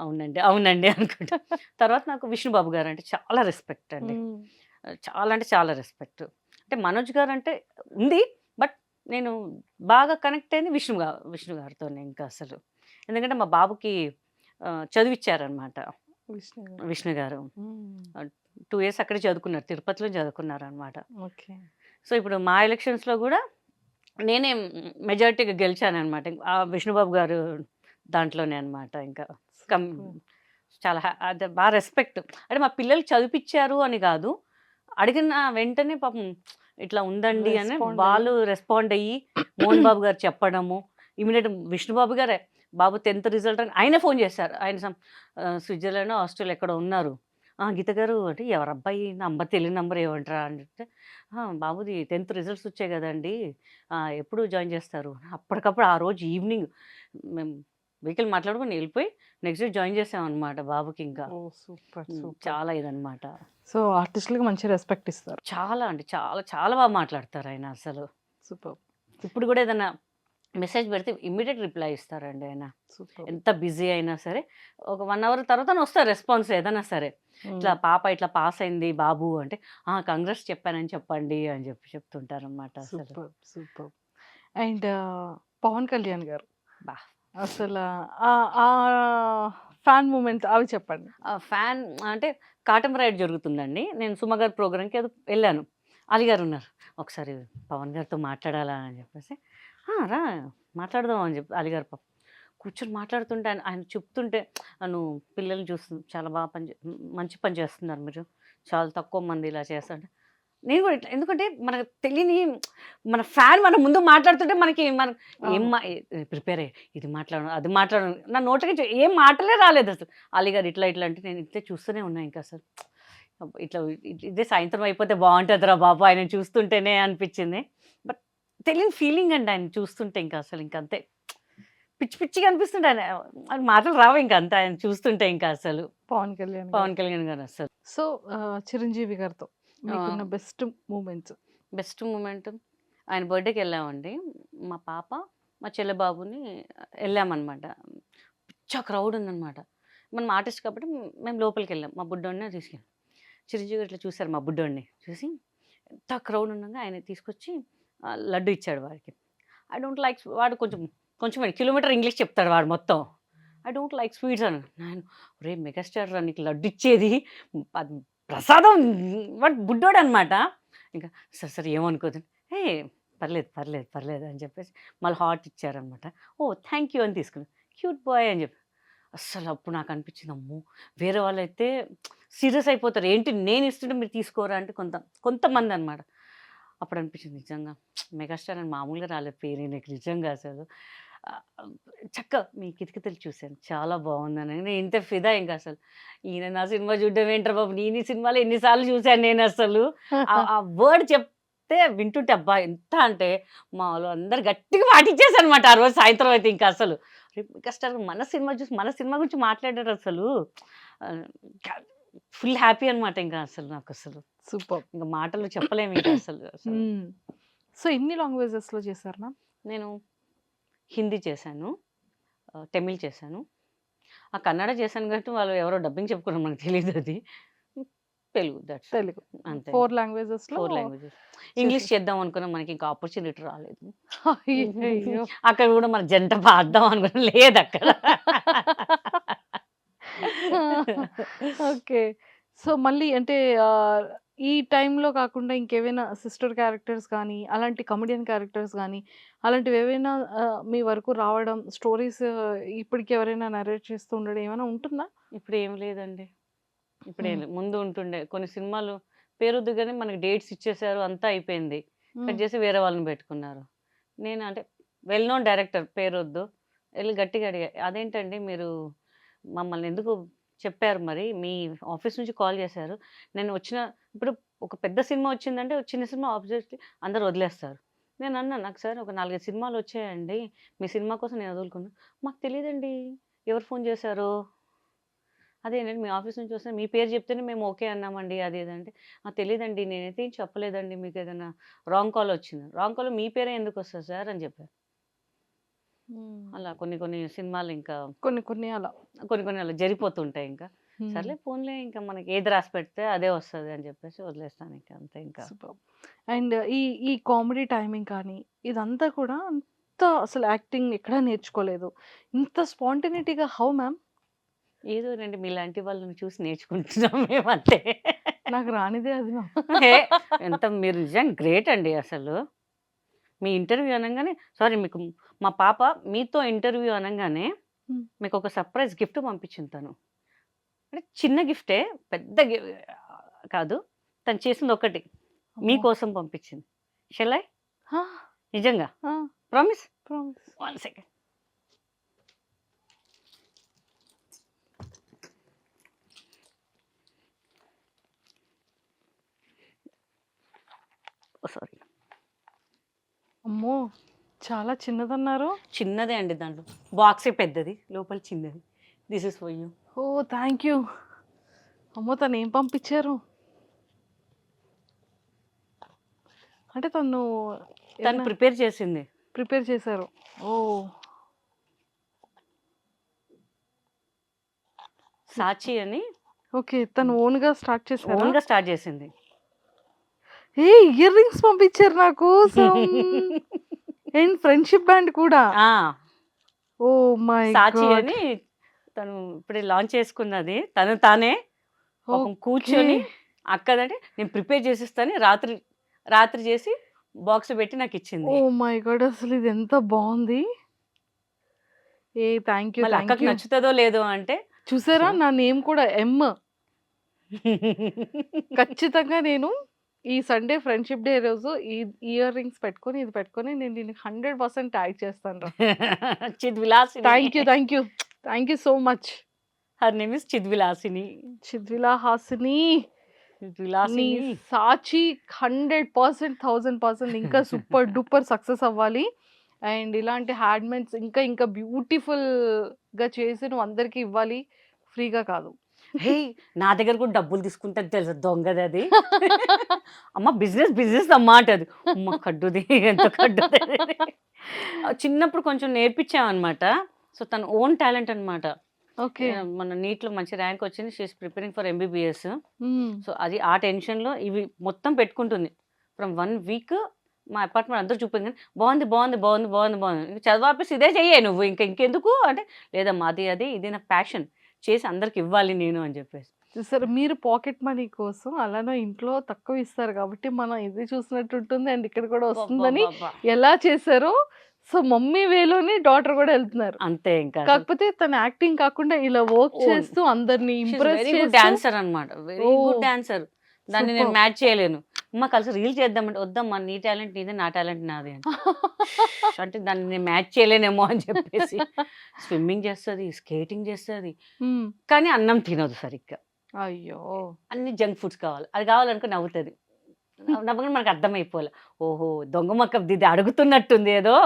అవునండి అవునండి అనుకుంటా. తర్వాత నాకు విష్ణుబాబు గారు అంటే చాలా రెస్పెక్ట్ అండి, చాలా అంటే చాలా రెస్పెక్ట్. అంటే మనోజ్ గారు అంటే ఉంది, బట్ నేను బాగా కనెక్ట్ అయింది విష్ణు గారితోనే ఇంకా అసలు. ఎందుకంటే మా బాబుకి చదివిచ్చారనమాట విష్ణు గారు. 2 years అక్కడే చదువుకున్నారు, తిరుపతిలో చదువుకున్నారు అనమాట. ఓకే. సో ఇప్పుడు మా ఎలక్షన్స్లో కూడా నేనే మెజారిటీగా గెలిచానమాట. ఆ విష్ణుబాబు గారు దాంట్లోనే అనమాట. ఇంకా కమ్ చాలా అది బాగా రెస్పెక్ట్. అంటే మా పిల్లలకి చదివిపించారు అని కాదు, అడిగిన వెంటనే పాపం ఇట్లా ఉందండి అని వాళ్ళు రెస్పాండ్ అయ్యి మోహన్ బాబు గారు చెప్పడము, ఇమీడియట్ విష్ణుబాబు గారే బాబు 10th రిజల్ట్ అని ఆయనే ఫోన్ చేశారు. ఆయన స్విట్జర్లాండ్ ఆస్ట్రేలియా ఎక్కడ ఉన్నారు. గీత గారు అంటే ఎవరు అబ్బాయి నంబర్ తెలియని నంబర్ ఏమంటారా అని చెప్తే, బాబుది 10th రిజల్ట్స్ వచ్చాయి కదండి, ఎప్పుడు జాయిన్ చేస్తారు. అప్పటికప్పుడు ఆ రోజు ఈవినింగ్ మేము వెహికల్ మాట్లాడుకొని వెళ్ళిపోయి నెక్స్ట్ డే జాయిన్ చేసామన్నమాట బాబుకి. ఇంకా సూపర్ చాలా ఇదనమాట. సో ఆర్టిస్టులకి మంచి రెస్పెక్ట్ ఇస్తారు. చాలా అంటే చాలా చాలా బాగా మాట్లాడతారు ఆయన అసలు. సూపర్. ఇప్పుడు కూడా ఏదైనా మెసేజ్ పెడితే ఇమ్మీడియట్ రిప్లై ఇస్తారండి ఆయన. సూపర్. ఎంత బిజీ అయినా సరే ఒక 1 hour తర్వాత వస్తారు రెస్పాన్స్ ఏదైనా సరే. ఇట్లా పాప ఇట్లా పాస్ అయింది బాబు అంటే, కంగ్రెస్ చెప్పానని చెప్పండి అని చెప్తుంటారు అనమాట అసలు. Super super. And Pawan Kalyan garu బా అసలు ఆ ఫ్యాన్ మూమెంట్ అవి చెప్పండి. ఫ్యాన్ అంటే కాటం రైడ్ జరుగుతుందండి. నేను సుమ గారి ప్రోగ్రామ్కి అది వెళ్ళాను. అలీ గారు ఉన్నారు, ఒకసారి పవన్ గారితో మాట్లాడాలా అని చెప్పేసి, రా మాట్లాడదాం అని చెప్పి అలీ గారు పాపం కూర్చొని మాట్లాడుతుంటే ఆయన చెప్తుంటే, నువ్వు పిల్లల్ని చూస్తు చాలా బాగా మంచి పని చేస్తున్నారు మీరు, చాలా తక్కువ మంది ఇలా చేస్తుంటే నేను కూడా ఇట్లా. ఎందుకంటే మనకు తెలియని మన ఫ్యాన్ మన ముందు మాట్లాడుతుంటే మనకి ఏం ప్రిపేర్ అయ్యి ఇది మాట్లాడడం అది మాట్లాడడం, నా నోటికి ఏం మాటలే రాలేదు అసలు. అలీ గారు ఇట్లా ఇట్లా అంటే నేను ఇట్లా చూస్తూనే ఉన్నా. ఇంకా అసలు ఇట్లా ఇదే సాయంత్రం అయిపోతే బాగుంటుందిరా బాబు ఆయన చూస్తుంటేనే అనిపించింది. బట్ తెలియని ఫీలింగ్ అండి ఆయన చూస్తుంటే. ఇంకా అసలు ఇంకంతే పిచ్చి పిచ్చిగా అనిపిస్తుంటే ఆయన, అది మాటలు రావు ఇంకా అంతే ఆయన చూస్తుంటే. ఇంకా అసలు పవన్ కళ్యాణ్ గారు అసలు. సో చిరంజీవి గారితో మీకున్న బెస్ట్ మూమెంట్ ఆయన బర్త్డేకి వెళ్ళామండి. మా పాప మా చెల్లె బాబుని వెళ్ళామన్నమాట. పిచ్చా క్రౌడ్ ఉందన్నమాట. మనం ఆర్టిస్ట్ కాబట్టి మేము లోపలికి వెళ్ళాం. మా బుడ్డోడిని తీసుకెళ్ళాం. చిరంజీవి గారు ఇట్లా చూశారు మా బుడ్డోడిని చూసి, ఎంత క్రౌడ్ ఉండగా ఆయన తీసుకొచ్చి లడ్డు ఇచ్చాడు వాడికి. ఐ డోంట్ లైక్, వాడు కొంచెం కిలోమీటర్ ఇంగ్లీష్ చెప్తాడు వాడు మొత్తం. ఐ డోంట్ లైక్ స్వీట్స్ అని. నేను రే మెగాస్టార్ రా నీకు లడ్డు ఇచ్చేది, అది ప్రసాదం, వాడు బుడ్డోడు అనమాట. ఇంకా సరే ఏమనుకోదు, పర్లేదు అని చెప్పేసి మళ్ళీ హాట్ ఇచ్చారనమాట. థ్యాంక్ యూ అని తీసుకున్నాను. క్యూట్ బాయ్ అని చెప్పి. అస్సలు అప్పుడు నాకు అనిపించింది, అమ్మో వేరే వాళ్ళైతే సీరియస్ అయిపోతారు, ఏంటి నేను ఇస్తుంటే మీరు తీసుకోరా అంటే కొంతమంది అనమాట. అప్పుడు అనిపించింది నిజంగా మెగాస్టార్ అని మామూలుగా రాలేదు పేరు నాకు నిజంగా. అసలు మీ కితకితలు చూశాను, చాలా బాగుందని నేను ఇంత ఫిదా. ఇంకా అసలు ఈయన నా సినిమా చూడడం ఏంటారు బాబు, నేను ఈ సినిమాలో ఎన్నిసార్లు చూశాను నేను అసలు. ఆ వర్డ్ చెప్తే వింటుంటే అబ్బా ఎంత అంటే మా వాళ్ళు అందరు గట్టిగా పాటించేసారు అనమాట ఆ రోజు సాయంత్రం అయితే. ఇంకా అసలు మెగాస్టార్ మన సినిమా చూసి మన సినిమా గురించి మాట్లాడారు అసలు. ఫుల్ హ్యాపీ అనమాట. ఇంకా అసలు నాకు అసలు సూపర్, ఇంకా మాటలు చెప్పలేము ఇంకా అసలు. సో ఎన్ని లాంగ్వేజెస్లో చేశారు మ్యామ్? నేను హిందీ చేశాను, తమిళ్ చేశాను, కన్నడ చేశాను. కాబట్టి వాళ్ళు ఎవరో డబ్బింగ్ చెప్పుకున్నారు, మనకు తెలియదు అది. తెలుగు దట్స్ తెలుగు అంతే 4 లాంగ్వేజెస్ లో 4 లాంగ్వేజెస్. ఇంగ్లీష్ చేద్దాం అనుకున్నా మనకి ఇంకా ఆపర్చునిటీ రాలేదు. అయ్యయ్యో. అక్కడ కూడా మన జంట పాడదాం అనుకున్నా లేదు అక్కడ. ఓకే. సో మళ్ళీ అంటే ఈ టైంలో కాకుండా ఇంకేవైనా సిస్టర్ క్యారెక్టర్స్ కానీ, అలాంటి కమెడియన్ క్యారెక్టర్స్ గానీ, అలాంటివి ఏవైనా మీ వరకు రావడం, స్టోరీస్ ఇప్పటికి ఎవరైనా నరేట్ చేస్తూ ఉండడం ఏమైనా ఉంటుందా? ఇప్పుడు ఏం లేదండి. ఇప్పుడేం లేదు. ముందు ఉంటుండే కొన్ని సినిమాలు పేరొద్దు గానీ మనకి డేట్స్ ఇచ్చేసారు, అంతా అయిపోయింది. కట్ చేసి వేరే వాళ్ళని పెట్టుకున్నారు. నేను అంటే వెల్ నోన్ డైరెక్టర్ పేరొద్దు. ఎళ్లి గట్టిగా అడిగా, "అదేంటండి మీరు మమ్మల్ని ఎందుకు చెప్పారు మరి? మీ ఆఫీస్ నుంచి కాల్ చేశారు. నేను వచ్చిన ఇప్పుడు ఒక పెద్ద సినిమా వచ్చిందంటే, ఒక చిన్న సినిమా ఆబ్వియస్‌లీ అందరూ వదిలేస్తారు." నేనన్నా, "నాకు సార్ ఒక 4, 5 సినిమాలు వచ్చాయండి. మీ సినిమా కోసం నేను వదులుకున్నా." "మాకు తెలీదండి. ఎవరు ఫోన్ చేశారో?" "అదేనండి మీ ఆఫీస్ నుంచి వస్తే మీ పేరు చెప్తేనే మేము ఓకే అన్నామండి." అది ఇది అంటే, తెలీదండి. నేనైతే ఏం చెప్పలేదండి. మీకు ఏదైనా రాంగ్ కాల్ వచ్చిందా?" "రాంగ్ కాల్ మీ పేరే ఎందుకు వస్తది సార్" అని చెప్పారు. అలా కొన్ని కొన్ని సినిమాలు ఇంకా కొన్ని కొన్ని అలా. కొన్ని అలా జరిగిపోతుంటాయి ఇంకా. హ్మ్. సర్లే పోన్లే ఇంకా మనకి ఏది రాసి పెడితే అదే వస్తది అని చెప్పేసి వదిలేస్తాను ఇంకా అంతే ఇంకా. సూపర్. అండ్ ఈ ఈ కామెడీ టైమింగ్ కానీ, ఇదంతా కూడా అంత అసలు యాక్టింగ్ ఎక్కడా నేర్చుకోలేదు. ఇంత స్పాంటేనిటీగా హౌ మ్యామ్? ఏదోనండి మీలాంటి వాళ్ళని చూసి నేర్చుకుంటున్నాం మేమంతే. నాకు రానిదే అది మ్యామ్. హే! ఎంత మీరు నిజంగా గ్రేట్ అండి అసలు. మీ ఇంటర్వ్యూ అనంగానే సారీ మీకు మా పాప మీతో ఇంటర్వ్యూ అనంగానే హ్మ్. మీకొక సర్ప్రైజ్ గిఫ్ట్ పంపించింది తను. అంటే చిన్న గిఫ్టే పెద్ద కాదు. తను చేసింది ఒకటి. అమ్మో! మీకోసం పంపించింది. Shall I? ఆ! నిజంగా. ఆ! ప్రామిస్? ప్రామిస్. 1 సెకండ్. ఓహ్! సారీ. అమ్మో! చాలా చిన్నదన్నారు. చిన్నదే అండి దాంట్లో. బాక్సే పెద్దది. లోపల చిన్నది. This is for you. Oh! Thank you. అమ్మో! తనేం పంపించారు? అంటే తను తను ఏమైనా ప్రిపేర్ చేసింది. ప్రిపేర్ చేశారు. ఓహ్! సాచి అని ఓకే. తను ఓన్‌గా స్టార్ట్ చేశారా? ఓన్‌గా స్టార్ట్ చేసింది. ఏ ఇయర్ రింగ్స్ పంపించారు నాకు. అండ్ ఫ్రెండ్‌షిప్ బ్యాండ్ కూడా. ఆ! Oh my Sachi god! అని తను ఇప్పుడే లాంచ్ చేసుకున్నది. తను తానే పాపం ఓకే. కూర్చొని అక్కదంటే నేను ప్రిపేర్ చేసిస్తాను రాత్రి చేసి బాక్స్ పెట్టి నాకిచ్చింది. Oh my God! అసలు ఇది ఎంత బావుంది. Thank you. మళ్ళీ థ్యాంక్ అక్కకి యూ. నచ్చుతదో లేదో అంటే చూసారా సో నా నేమ్ కూడా ఎమ్. ఖచ్చితంగా నేను ఈ సండే ఫ్రెండ్‌షిప్ డే రోజు ఈ ఇయర్ రింగ్స్ పెట్టుకొని, ఇది పెట్టుకొని నేను దీనికి 100% ట్యాగ్ చేస్తానురా. Chidvilasini. Thank you. Thank you. Thank you so much. Her name is Chidvilasini. Chidvila Hasini. నీ చిద్విలాసిని. సాచి 100%, 1000% ఇంకా సూపర్ డూపర్ సక్సెస్ అవ్వాలి. అండ్ ఇలాంటి హ్యాండ్‌మేడ్స్ ఇంకా ఇంకా బ్యూటిఫుల్‌గా చేసి నువ్వు అందరికి ఇవ్వాలి. ఫ్రీగా కాదు. హే! నా దగ్గర కూడా డబ్బులు తీసుకుంటది తెలుసా దొంగదది. అమ్మ బిజినెస్ అమ్మా అంటది. అమ్మ కడ్డుది ఎంత కడ్డుది. చిన్నప్పుడు కొంచెం నేర్పించామనమాట. సో తన ఓన్ టాలెంట్ అనమాట. ఓకే. మన నీట్‌లో మంచి ర్యాంక్ వచ్చింది. She is preparing for MBBS. హ్మ్. సో అది ఆ టెన్షన్‌లో ఇవి మొత్తం పెట్టుకుంటుంది. ఫ్రమ్ 1 వీక్ మా అపార్ట్మెంట్ అందరూ చూపింది. బావుంది. చదువాపేసి ఇదే చెయ్యే నువ్వు ఇంకెందుకు అంటే, లేదమ్మా అది ఇది నా ప్యాషన్. చేసి అందరికి ఇవ్వాలి నేను అని చెప్పేసి. చూసారా మీరు పాకెట్ మనీ కోసం అలానే ఇంట్లో తక్కువ ఇస్తారు కాబట్టి మనం ఇది చూసినట్టు ఉంటుంది. అండ్ ఇక్కడ కూడా వస్తుందని అబ్బబ్బబ్బా! ఎలా చేశారో సో మమ్మీ వేలోనే డాటర్ కూడా వెళ్తున్నారు. అంతే ఇంకా. కాకపోతే తన యాక్టింగ్ కాకుండా ఇలా వర్క్ ఓన్. చేస్తూ అందరిని she is impress very good చేస్తూ డాన్సర్ అనమాట. వెరీ గుడ్ ఓహ్! డాన్సర్. దాన్ని నేను సూపర్. మ్యాచ్ చేయలేను. అమ్మ కలిసి రీల్ చేద్దామంటే, వద్దమ్మా నీ టాలెంట్ నీదే, నా టాలెంట్ నాదే అని. అంటే దాన్ని నేను మ్యాచ్ చేయలేనేమో అని చెప్పేసి స్విమ్మింగ్ చేస్తది, స్కేటింగ్ చేస్తది. హ్మ్. కానీ అన్నం తినదు సరిగ్గా. అయ్యో! అన్ని జంక్ ఫుడ్స్ కావాలి. అది కావాలనుకో నవ్వుతది. నవ్వగానే మనకు అర్థమైపోవాలి. ఓహో! దొంగ మొక్క ఇది అడుగుతున్నట్టుంది ఏదో.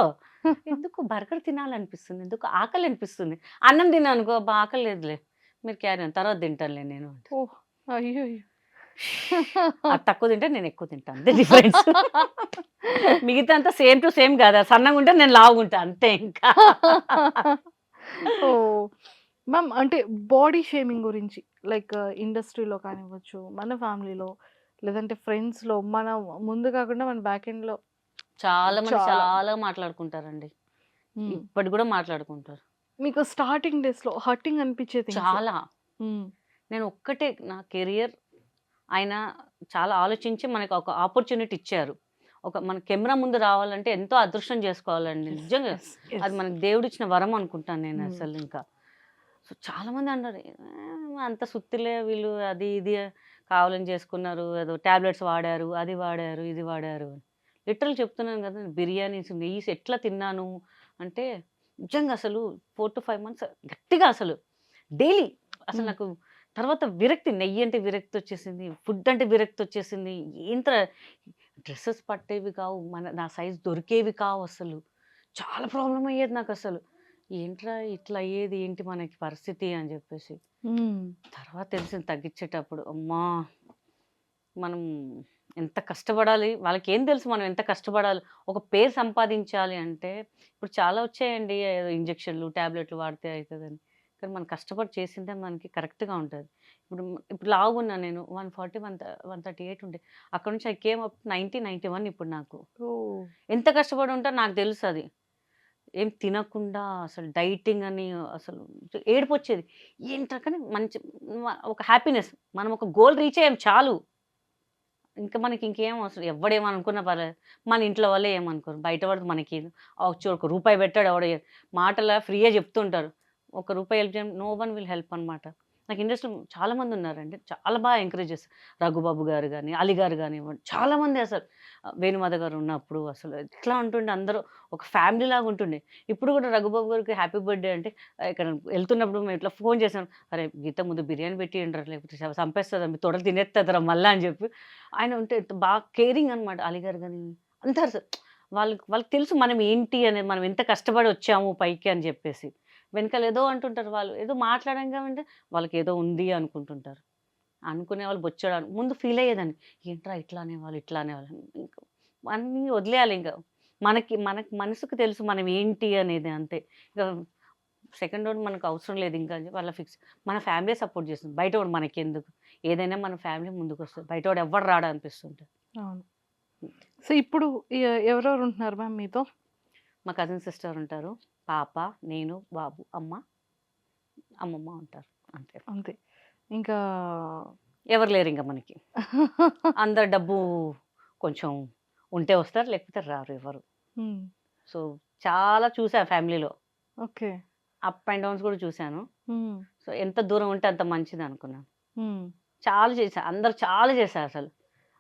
ఎందుకు బర్గర్ తినాలనిపిస్తుంది. ఎందుకు ఆకలి అనిపిస్తుంది. అన్నం తిన్నాననుకో అబ్బా ఆకలి లేదులే. మీరు క్యారీ ఆన్ తర్వాత తింటానులే నేను అంటది. ఓహ్! అయ్యయ్యో! అది తక్కువ తింటే నేను ఎక్కువ తింటా. అంతే డిఫరెన్స్. మిగతా అంతా సేమ్ టు సేమ్ కాదా. సన్నగా ఉంటే నేను లావుగుంటా అంతే ఇంకా. ఓహ్! మ్యామ్ అంటే బాడీ షేమింగ్ గురించి లైక్ ఇండస్ట్రీలో కానివ్వచ్చు, మన ఫ్యామిలీలో, లేదంటే ఫ్రెండ్స్‌లో, మన ముందు కాకుండా మన బ్యాక్ ఎండ్‌లో చాలా మంది చాలా. చాలా మాట్లాడుకుంటారండి. హ్మ్. ఇప్పటికి కూడా మాట్లాడుకుంటారు. మీకు స్టార్టింగ్ డేస్‌లో హర్టింగ్ అనిపించే థింగ్స్? చాలా. హ్మ్. నేను ఒక్కటే నా కెరియర్ ఆయన చాలా ఆలోచించి మనకు ఒక ఆపర్చునిటీ ఇచ్చారు. మన కెమెరా ముందు రావాలంటే ఎంతో అదృష్టం చేసుకోవాలండి. నిజంగా యెస్. యెస్. అది మనకు దేవుడిచ్చిన వరం అనుకుంటాను నేను హ్మ్. అసలు ఇంకా. సో చాలామంది అన్నారు, అంత సుత్తిలే వీళ్ళు అది ఇది కావాలని చేసుకున్నారు. ఏదో టాబ్లెట్స్ వాడారు, అది వాడారు, ఇది వాడారు" అని. లిటరల్ చెప్తున్నాను కదా! బిర్యానీస్, నెయ్యిస్ ఎట్లా తిన్నాను అంటే నిజంగా అసలు 4-5 మంత్స్ గట్టిగా అసలు డైలీ అసలు హ్మ్. నాకు తర్వాత విరక్తి, నెయ్యి అంటే విరక్తి వచ్చేసింది. ఫుడ్ అంటే విరక్తి వచ్చేసింది. ఏంట్రా డ్రెసెస్ పట్టేవి కావు. నా సైజ్ దొరికేవి కావు అసలు. చాలా ప్రాబ్లమ్ అయ్యేది నాకసలు. ఏంట్రా ఇట్లా అయ్యేది ఏంటి మనకి పరిస్థితి అని చెప్పేసి. హ్మ్. తర్వాత తెలిసింది తగ్గించేటప్పుడు. అమ్మా! మనం ఎంత కష్టపడాలి. వాళ్ళకేం తెలుసు మనం ఎంత కష్టపడాలి. ఒక పేరు సంపాదించాలి అంటే ఇప్పుడు చాలా వచ్చాయండి. ఏదో ఇంజెక్షన్‌లు, టాబ్లెట్‌లు వాడితే అయితదని. కానీ మనం కష్టపడి చేసిందే మనకి కరెక్ట్‌గా ఉంటది. ఇప్పుడు లావుగున్నా నేను 140, 138 ఉండే. అక్కడి నుంచి ఐ కేమ్ అప్ 90, 91 ఇప్పుడు నాకు. ఓహ్! ఎంత కష్టపడి ఉంటానో నాకు తెలుసది. ఏం తినకుండా అసలు డైటింగ్ అని అసలు ఏడుపొచ్చేది. ఏంట్రా కానీ మంచి ఒక హ్యాపీనెస్. మనం ఒక గోల్ రీచ్ అయ్యాం చాలు. ఇంకా మనకి ఇంకేం అవసరం. ఎవ్వడేమనుకున్నా పర్లేదు. మన ఇంట్లో వాళ్ళే ఏమనుకోరు. బయట వాడికి మనకేంది. ఒక రూపాయి పెట్టాడు ఎవడో మాటలా ఫ్రీగా చెప్తుంటారు. ఒక రూపాయి హెల్ప్ చేయడం నో వన్ విల్ హెల్ప్ అనమాట. నాకు ఇండస్ట్రీలో చాలా మంది ఉన్నారండి. చాలా బాగా ఎంకరేజ్ చేస్తారు. రఘుబాబు గారు గాని, అలీ గారు గానివ్వండి, చాలామంది అసలు వేణుమాధ గారు ఉన్నప్పుడు అసలు ఎట్లా ఉంటుండే అందరూ ఒక ఫ్యామిలీలాగా ఉంటుండే. ఇప్పుడు కూడా రఘుబాబు గారికి హ్యాపీ బర్త్‌డే అంటే ఇక్కడ వెళ్తున్నప్పుడు మేము ఇట్లా ఫోన్ చేసాం. "అరే! గీత ముందు బిర్యానీ పెట్టియండిరా లేకపోతే చంపేస్తదా మీ తొడలు తినేస్తదిరా మళ్ళా" అని చెప్పి ఆయన ఉంటే బాగా కేరింగ్ అనమాట. అలీగారు గాని అంతా వాళ్ళకి వాళ్ళకి తెలుసు మనం ఏంటి అనేది. మనం ఎంత కష్టపడి వచ్చాము పైకి అని చెప్పేసి. వెనకాల ఏదో అంటుంటారు వాళ్ళు. ఏదో మాట్లాడంగా అంటే వాళ్ళకేదో ఉంది అనుకుంటుంటారు. అనుకునేవాళ్ళు బొచ్చెడు ముందు ఫీల్ అయ్యేదాన్ని. ఏంట్రా ఇట్లా అనేవాళ్ళు, ఇట్లా అనేవాళ్ళు. ఇంకా అన్నీ వదిలేయాలి ఇంక. మనకి మనసుకు తెలుసు మనం ఏంటి అనేది అంతే. ఇక సెకండ్ రౌండ్ మనకు అవసరం లేదు ఇంకా అని చెప్పి అలా ఫిక్స్. మన ఫ్యామిలీయే సపోర్ట్ చేస్తుంది. బయటోడు మనకెందుకు? ఏదైనా మన ఫ్యామిలీ ముందుకొస్తది. బయటోడు ఎవ్వడు రాడు అనిపిస్తుంటది. అవును. సో, ఇప్పుడు ఎవరెవరు ఉంటున్నారు మ్యామ్ మీతో? మా కజిన్ సిస్టర్ ఉంటారు. పాప, నేను, బాబు, అమ్మమ్మ ఉంటారు. అంతే. అంతే. ఇంకా ఎవరు లేరింక మనకి. అందరు డబ్బు కొంచెం ఉంటే వస్తారు. లేకపోతే రారు ఎవరు. హ్మ్. సో, చాలా చూసా ఫ్యామిలీలో. ఓకే. అప్ అండ్ డౌన్స్ కూడా చూసాను. హ్మ్. సో, ఎంత దూరం ఉంటే అంత మంచిదనుకున్నాను. హ్మ్. చాలా చేశా. అందరూ చాలా చేశారసలు.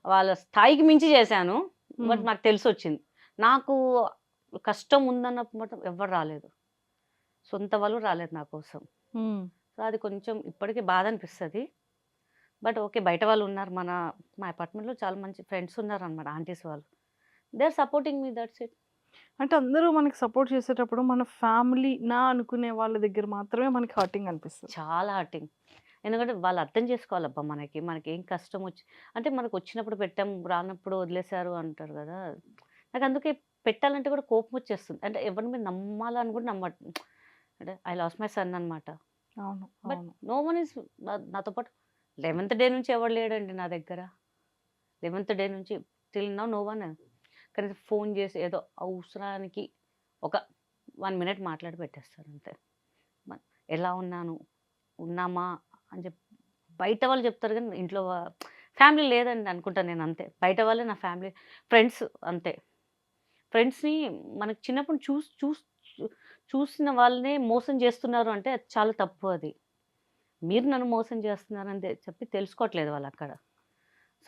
వాళ్ళ స్థాయికి మించి చేశాను. బట్ హ్మ్. నాకు తెలిసొచ్చింది. నాకు కష్టం ఉందన్నప్పుడు మాత్రం ఎవ్వరు రాలేదు. సొంత వాళ్ళు రాలేదు నా కోసం. హ్మ్. సో, అది కొంచెం ఇప్పటికి బాధనిపిస్తది. But okay. బయట వాళ్ళున్నారు. మా అపార్ట్మెంట్‌లో చాలా మంచి ఫ్రెండ్స్ ఉన్నారనమాట ఆంటీస్ వాళ్ళు. They are supporting me that's it. అంటే అందరూ మనకి సపోర్ట్ చేసేటప్పుడు మన ఫ్యామిలీ అనుకునే వాళ్ళ దగ్గర మాత్రమే మనకి హర్టింగ్ అనిపిస్తది. చాలా హర్టింగ్. ఎందుకంటే వాళ్ళు అర్థం చేసుకోవాలబ్బా మనకేం కష్టమొచ్చి అంటే మనకొచ్చినప్పుడు పెట్టాం, రానప్పుడు వదిలేసారు అంటారు గదా! నాకందుకే పెట్టాలంటే కూడా కోపమొచ్చేస్తుంది. అంటే ఎవరి మీద నమ్మాలని కూడా అంటే ఐ లాస్ట్ మై సన్ అనమాట. అవును. బట్ అవును. నో వన్ ఈస్ నాతో పాటు 11థ్ డే నుంచి ఎవడు లేడండి నా దగ్గర. 11థ్ డే నుంచి టిల్ నౌ నో వన్. కనీసం ఫోన్ చేసి ఏదో అవసరానికి ఒక 1 మినిట్ మాట్లాడి పెట్టేస్తారు అంతే. మ ఎలా ఉన్నాను? ఉన్నామా? అని బయట వాళ్ళు చెప్తారు గానీ ఇంట్లో ఫ్యామిలీ లేదండి అనుకుంటా నేను అంతే. బయట వాళ్ళే నా ఫ్యామిలీ. ఫ్రెండ్స్ అంతే. ఫ్రెండ్స్‌ని మనకు చిన్నప్పుడు చూసిన వాళ్ళనే మోసం చేస్తున్నారు అంటే అది చాలా తప్పు అది. మీరు నన్ను మోసం చేస్తున్నారని చెప్పి తెలుసుకోవట్లేదు వాళ్ళక్కడ.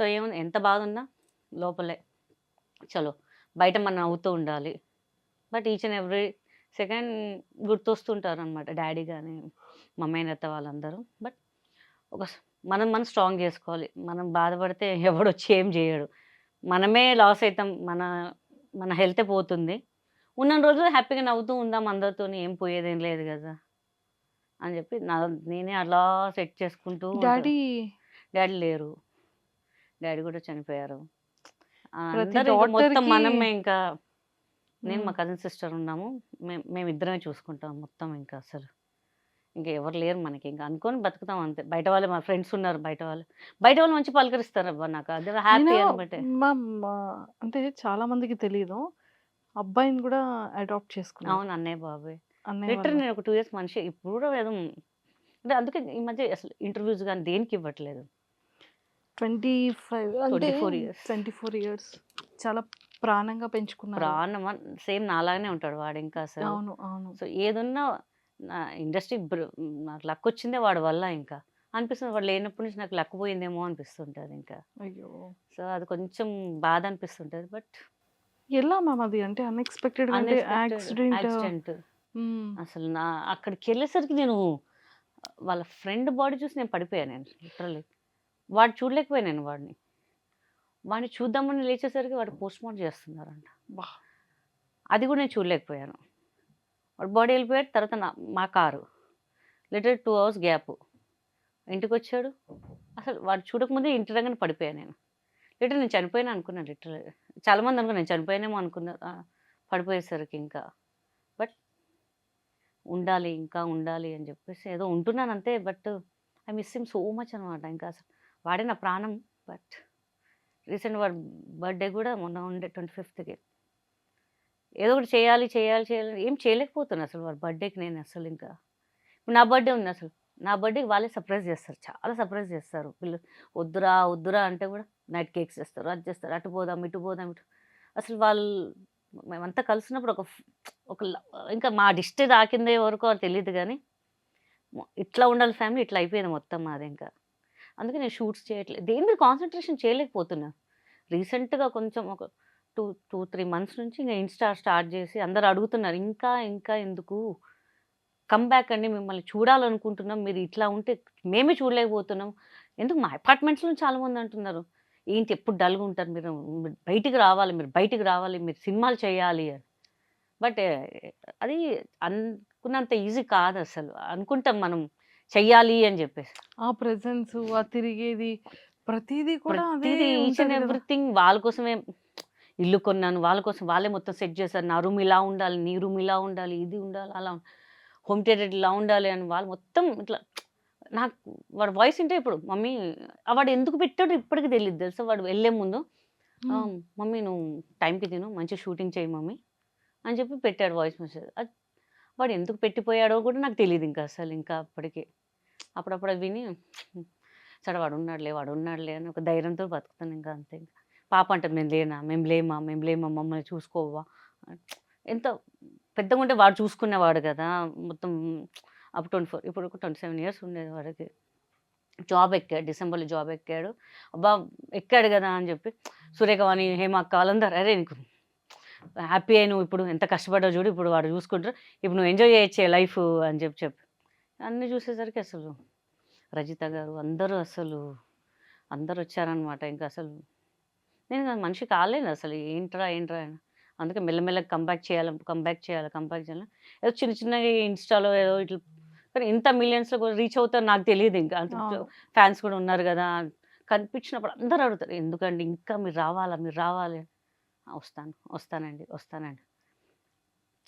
సో, ఎంత బాధున్నా లోపలే. చలో బయట మనం నవ్వుతూ ఉండాలి. But each and every second గుర్తొస్తుంటారనమాట డ్యాడీ గాని, మమ్మీ, వాళ్ళందరూ. బట్ ఒక మనం స్ట్రాంగ్ చేసుకోవాలి. మనం బాధపడితే ఎవడొచ్చి ఏం చేయడు. మనమే లాస్ అయితాం. మన హెల్తే పోతుంది. ఉన్నన్ని రోజులు హ్యాపీగా నవ్వుతూ ఉందాం అందరితోని. ఏం పోయేదేం లేదు గదా! అని చెప్పి నేనే అలా సెట్ చేసుకుంటూ ఉంటా. డ్యాడీ డ్యాడీ లేరు. డ్యాడీ కూడా చనిపోయారు. ప్రతి అందరూ ఇంక మొత్తం డాటర్‌కి మనమే ఇంకా. నేను మా హ్మ్. కజిన్ సిస్టర్ ఉన్నాము. మేమిద్దరమే చూసుకుంటాం మొత్తం ఇంకా అసలు. ఇంకా ఎవరు లేరు మనకి, ఇంకా అనుకొని బతుకుతాం అంతే. బయట వాళ్ళు మా ఫ్రెండ్స్ ఉన్నారు, బయట వాళ్ళు మంచి పలకరిస్తారు అబ్బా, నాకు అది హ్యాపీ అయినా అనమాట. మా అంటే చాలా మందికి తెలియదు. అబ్బాయిని కూడా అడాప్ట్ చేసుకున్నారు. అవును, అన్నయ్య బాబాయ్. అన్నయ్య లిటరల్ వాళ్ళు. నేను ఒక 2 ఇయర్స్ మనిషి ఇప్పుడు కూడా ఏదో అంటే అందుకే ఈ మధ్య అసలు ఇంటర్వ్యూస్ కానీ దేనికి ఇవ్వట్లేదు. 25 అంటే 24 years. 24 ఇయర్స్ చాలా ప్రాణంగా పెంచుకున్నారు. ప్రాణం సేమ్ నాలాగానే ఉంటాడు వాడు ఇంకా అసలు. అవును, అవును. సో ఏదున్నా నా ఇండస్ట్రీ నాకు లక్ వచ్చిందే వాడి వల్ల ఇంకా అనిపిస్తుంది. వాడు లేనప్పటి నుంచి నాకు లక్ పోయిందేమో అనిపిస్తుంటుంది ఇంకా. అయ్యో! సో అది కొంచెం బాధ అనిపిస్తుంటుంది. బట్ ఎలా మ్యామ్ అది? అంటే అన్‌ఎక్స్‌పెక్టెడ్‌గా అంటే యాక్సిడెంట్. యాక్సిడెంట్ హ్మ్. అసలు అక్కడికి వెళ్ళేసరికి నేను వాళ్ళ ఫ్రెండ్ బాడీ చూసి నేను పడిపోయాను. నేను లిటరల్లీ వాడు చూడలేకపోయాను నేను వాడిని చూద్దామని లేచేసరికి వాడు పోస్ట్ మార్టం చేస్తున్నారంట. అబ్బా! అది కూడా నేను చూడలేకపోయాను. వాడు బాడీ వెళ్ళిపోయాడు. తర్వాత మా కారు లిటరల్ 2 hours గ్యాప్. ఇంటికి వచ్చాడు. అసలు వాడు చూడకముందే ఇంటి దగ్గర పడిపోయాను నేను. లిటరల్ నేను చనిపోయినా అనుకున్నాను. లిటరల్ చాలామంది అనుకున్నాను నేను చనిపోయానేమో అనుకున్నారు పడిపోయేసరికి ఇంకా. బట్ ఉండాలి, ఇంకా ఉండాలి అని చెప్పేసి ఏదో ఉంటున్నాను అంతే. But I miss him so much అనమాట. ఇంకా అసలు వాడే నా ప్రాణం. బట్ రీసెంట్ వాడి బర్త్డే కూడా మొన్న ఉండే 25th ఏదో ఒకటి చేయాలి చేయాలి చేయాలి ఏం చేయలేకపోతున్నాను అసలు వాడి బర్త్డేకి. నేను అసలు ఇంకా ఇప్పుడు నా బర్త్డే ఉంది, అసలు నా బర్త్డేకి వాళ్ళే సర్ప్రైజ్ చేస్తారు, చాలా సర్ప్రైజ్ చేస్తారు. పిల్లలు వద్దురా వద్దురా అంటే కూడా నైట్ కేక్స్ చేస్తారు, అది చేస్తారు, అటు పోదాం ఇటు పోదాం ఇటు. అసలు వాళ్ళు మేమంతా కలిసినప్పుడు ఒక ఇంకా మా డిస్టే దాకిందే వరకు అది తెలియదు కానీ ఇట్లా ఉండాలి ఫ్యామిలీ, ఇట్లా అయిపోయింది మొత్తం మాది ఇంకా. అందుకే నేను షూట్స్ చేయట్లేదు, దేని మీద కాన్సన్ట్రేషన్ చేయలేకపోతున్నా. రీసెంట్గా కొంచెం ఒక 2-3 months నుంచి ఇంకా ఇన్స్టా స్టార్ట్ చేసి అందరు అడుగుతున్నారు, ఇంకా ఇంకా ఎందుకు కమ్బ్యాక్ అండి, మిమ్మల్ని చూడాలనుకుంటున్నాం, మీరు ఇట్లా ఉంటే మేమే చూడలేకపోతున్నాం. ఎందుకు మా అపార్ట్మెంట్స్లో చాలామంది అంటున్నారు, ఏంటి ఎప్పుడు డల్గా ఉంటారు మీరు, బయటికి రావాలి, మీరు బయటికి రావాలి, మీరు సినిమాలు చేయాలి అని. బట్ అది అనుకున్నంత ఈజీ కాదు అసలు. అనుకుంటాం మనం చెయ్యాలి అని చెప్పేసి, ఆ ప్రెజెన్స్, ఆ తిరిగేది ప్రతీదీ కూడా అదే ప్రతిదీ ఈచ్ అండ్ ఉంటది కదా! ఎవ్రీథింగ్ వాళ్ళ కోసమే. ఇల్లు కొన్నాను వాళ్ళ కోసం, వాళ్ళే మొత్తం సెట్ చేశారు. నా రూమ్ ఇలా ఉండాలి, నీ రూమ్ ఇలా ఉండాలి, ఇది ఉండాలి, అలా హోమ్ థియేటర్ ఇలా ఉండాలి అని వాళ్ళు మొత్తం ఇట్లా. నాకు వాడు వాయిస్ వింటే ఇప్పుడు మమ్మీ వాడు ఎందుకు పెట్టాడో ఇప్పటికి తెలియదు తెలుసా. వాడు వెళ్ళే ముందు హ్మ్. మమ్మీ నువ్వు టైంకి తిను, మంచి షూటింగ్ చేయి మమ్మీ అని చెప్పి పెట్టాడు వాయిస్ మెసేజ్. అది వాడు ఎందుకు పెట్టిపోయాడో కూడా నాకు తెలియదు ఇంకా అసలు. ఇంకా అప్పటికి అప్పుడప్పుడు అది విని సరే వాడు ఉన్నాడులే అని ఒక ధైర్యంతో బతుకుతాను ఇంకా అంతే. ఇంకా పాప అంటది, మేము లేమా మమ్మల్ని చూసుకోవా. ఎంత పెద్దగా ఉంటే వాడు చూసుకునేవాడు కదా మొత్తం. అప్పుడు 24 ఇప్పుడు ఒక 27 years ఉండేది వాడికి. జాబ్ ఎక్కాడు, డిసెంబర్లో జాబ్ ఎక్కాడు. అబ్బా ఎక్కాడు కదా అని చెప్పి సురేఖ వాణి హేమ అక్క వాళ్ళందరూ, అరే నీకు హ్యాపీ అయి నువ్వు ఇప్పుడు ఎంత కష్టపడ్డావు చూడు, ఇప్పుడు వాడు చూసుకుంటారు, ఇప్పుడు నువ్వు ఎంజాయ్ చేయొచ్చే లైఫ్ అని చెప్పి అన్నీ చూసేసరికి అసలు రజిత గారు అందరూ వచ్చారనమాట. ఇంకా అసలు నేను మనిషి కాలేను అసలు, ఏంట్రా అని. అందుకే మెల్లమెల్లగా కంబ్యాక్ చేయాలి. ఏదో చిన్నగా ఇన్స్టాలో ఏదో ఇట్లా, కానీ ఇంత మిలియన్స్లో కూడా రీచ్ అవుతారు నాకు తెలియదు. ఇంకా అంత అవును. ఫ్యాన్స్ కూడా ఉన్నారు కదా, కనిపించినప్పుడు అందరూ అడుగుతారు, ఎందుకండి ఇంకా మీరు రావాలి. వస్తానండి.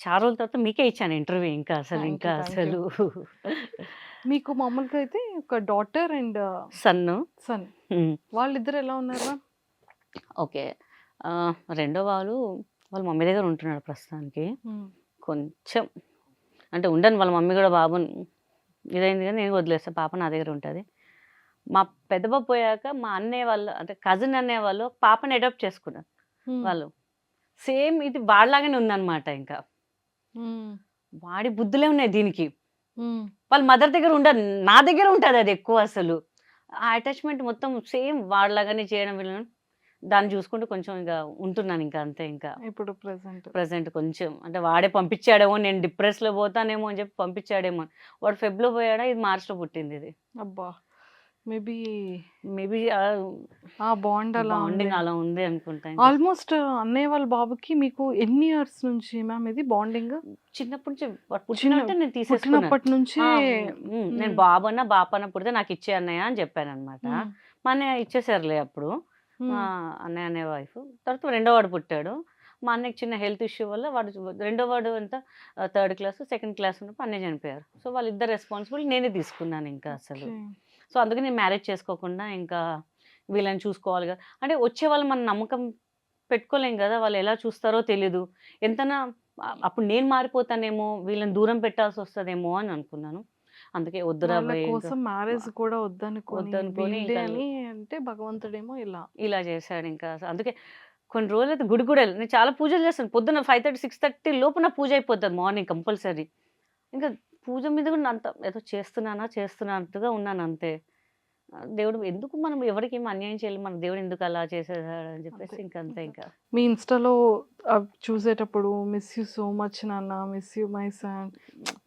చాలా రోజుల తర్వాత మీకే ఇచ్చాను ఇంటర్వ్యూ ఇంకా అసలు. థ్యాంక్ ఇంకా యూ, థ్యాంక్ యూ. అసలు మీకు మామూలుగా అయితే ఒక డాటర్ అండ్ సన్ను. సన్, వాళ్ళిద్దరు ఎలా ఉన్నారు మ్యామ్? ఓకే. రెండో వాళ్ళ మమ్మీ దగ్గర ఉంటున్నాడు ప్రస్తుతానికి. కొంచెం అంటే ఉండను, వాళ్ళ మమ్మీ కూడా బాబుని ఇదైంది కానీ నేను వదిలేస్తా, పాప నా దగ్గర ఉంటుంది. మా పెద్ద బాబు పోయాక మా అన్నయ్య వాళ్ళు అంటే కజిన్ అన్నయ్య వాళ్ళు పాపని అడాప్ట్ చేసుకున్నారు వాళ్ళు. సేమ్ ఇది వాడిలాగానే ఉందన్నమాట. ఇంకా వాడి బుద్ధులే ఉన్నాయి దీనికి. వాళ్ళ మదర్ దగ్గర ఉండదు, నా దగ్గర ఉంటుంది అది ఎక్కువ అసలు. ఆ అటాచ్మెంట్ మొత్తం సేమ్ వాడిలాగానే చేయడం వీళ్ళని దాన్ని చూసుకుంటూ కొంచెం ఇంకా ఉంటున్నాను ఇంకా అంతే. ఇంకా ఇప్పుడు ప్రెసెంట్ కొంచెం అంటే వాడే పంపించాడేమో, నేను డిప్రెస్లో పోతానేమో అని చెప్పి పంపించాడేమో. వాడు ఫెబ్లో పోయాడా, ఇది మార్చ్లో పుట్టింది ఇది. అబ్బా, మేబీ ఆ బాండ్ అలా బాండింగ్ అలా ఉంది అనుకుంటా. ఆల్మోస్ట్ అన్నయ్య వాళ్ళ బాబుకి మీకు ఎన్ని ఇయర్స్ నుంచి మ్యామ్ ఇది బాండింగ్? చిన్నప్పటి నుంచి వాడు పుట్టినట్టే నేను తీసేసుకున్నాను. పుట్టినప్పటి నుంచి నేను బాపన్న పుడితే నాకు ఇచ్చే అన్నయ్య అని చెప్పాను అనమాట. మా అన్నయ్య ఇచ్చేసారులే అప్పుడు. అన్నయ్య వైఫ్ తర్వాత రెండో వాడు పుట్టాడు. మా అన్నయ్యకి చిన్న హెల్త్ ఇష్యూ వల్ల రెండో వాడు అంతా థర్డ్ క్లాస్ సెకండ్ క్లాస్ ఉన్నప్పుడు అన్నయ్య చనిపోయారు. సో వాళ్ళిద్దరు రెస్పాన్సిబుల్ నేనే తీసుకున్నాను ఇంకా అసలు. సో అందుకే నేను మ్యారేజ్ చేసుకోకుండా ఇంకా వీళ్ళని చూసుకోవాలి కదా, అంటే వచ్చే వాళ్ళు మన నమ్మకం పెట్టుకోలేం కదా, వాళ్ళు ఎలా చూస్తారో తెలీదు. ఎంతనా అప్పుడు నేను మారిపోతానేమో, వీళ్ళని దూరం పెట్టాల్సి వస్తుందేమో అని అనుకున్నాను. అందుకే వద్దురా వాళ్ళ భయ్ ఇంకా కోసం మ్యారేజ్ కూడా వద్దనుకొని వద్దనుకొని వీళ్ళే ఇంకా అని అంటే భగవంతుడేమో ఇలా చేశాడు ఇంకా. అందుకే కొన్ని రోజులైతే గుడి కూడా వెళ్ళను. నేను చాలా పూజలు చేస్తాను. పొద్దున్న 5:30 6:30 లోపు నా పూజ అయిపోతుంది మార్నింగ్ కంపల్సరీ. ఇంకా పూజ మీద కూడా అంత ఏదో చేస్తున్నట్టుగా ఉన్నాను అంతే. దేవుడు ఎందుకు మనం ఎవరికి ఏమి అన్యాయం చేయలేదు, మన దేవుడు ఎందుకు అలా చేసేసాడు అని చెప్పేసి అంతే. ఇంకంతే ఇంకా. మీ ఇన్‌స్టాలో చూసేటప్పుడు మిస్ యూ సో మచ్ నాన్న, మిస్ యూ మై సన్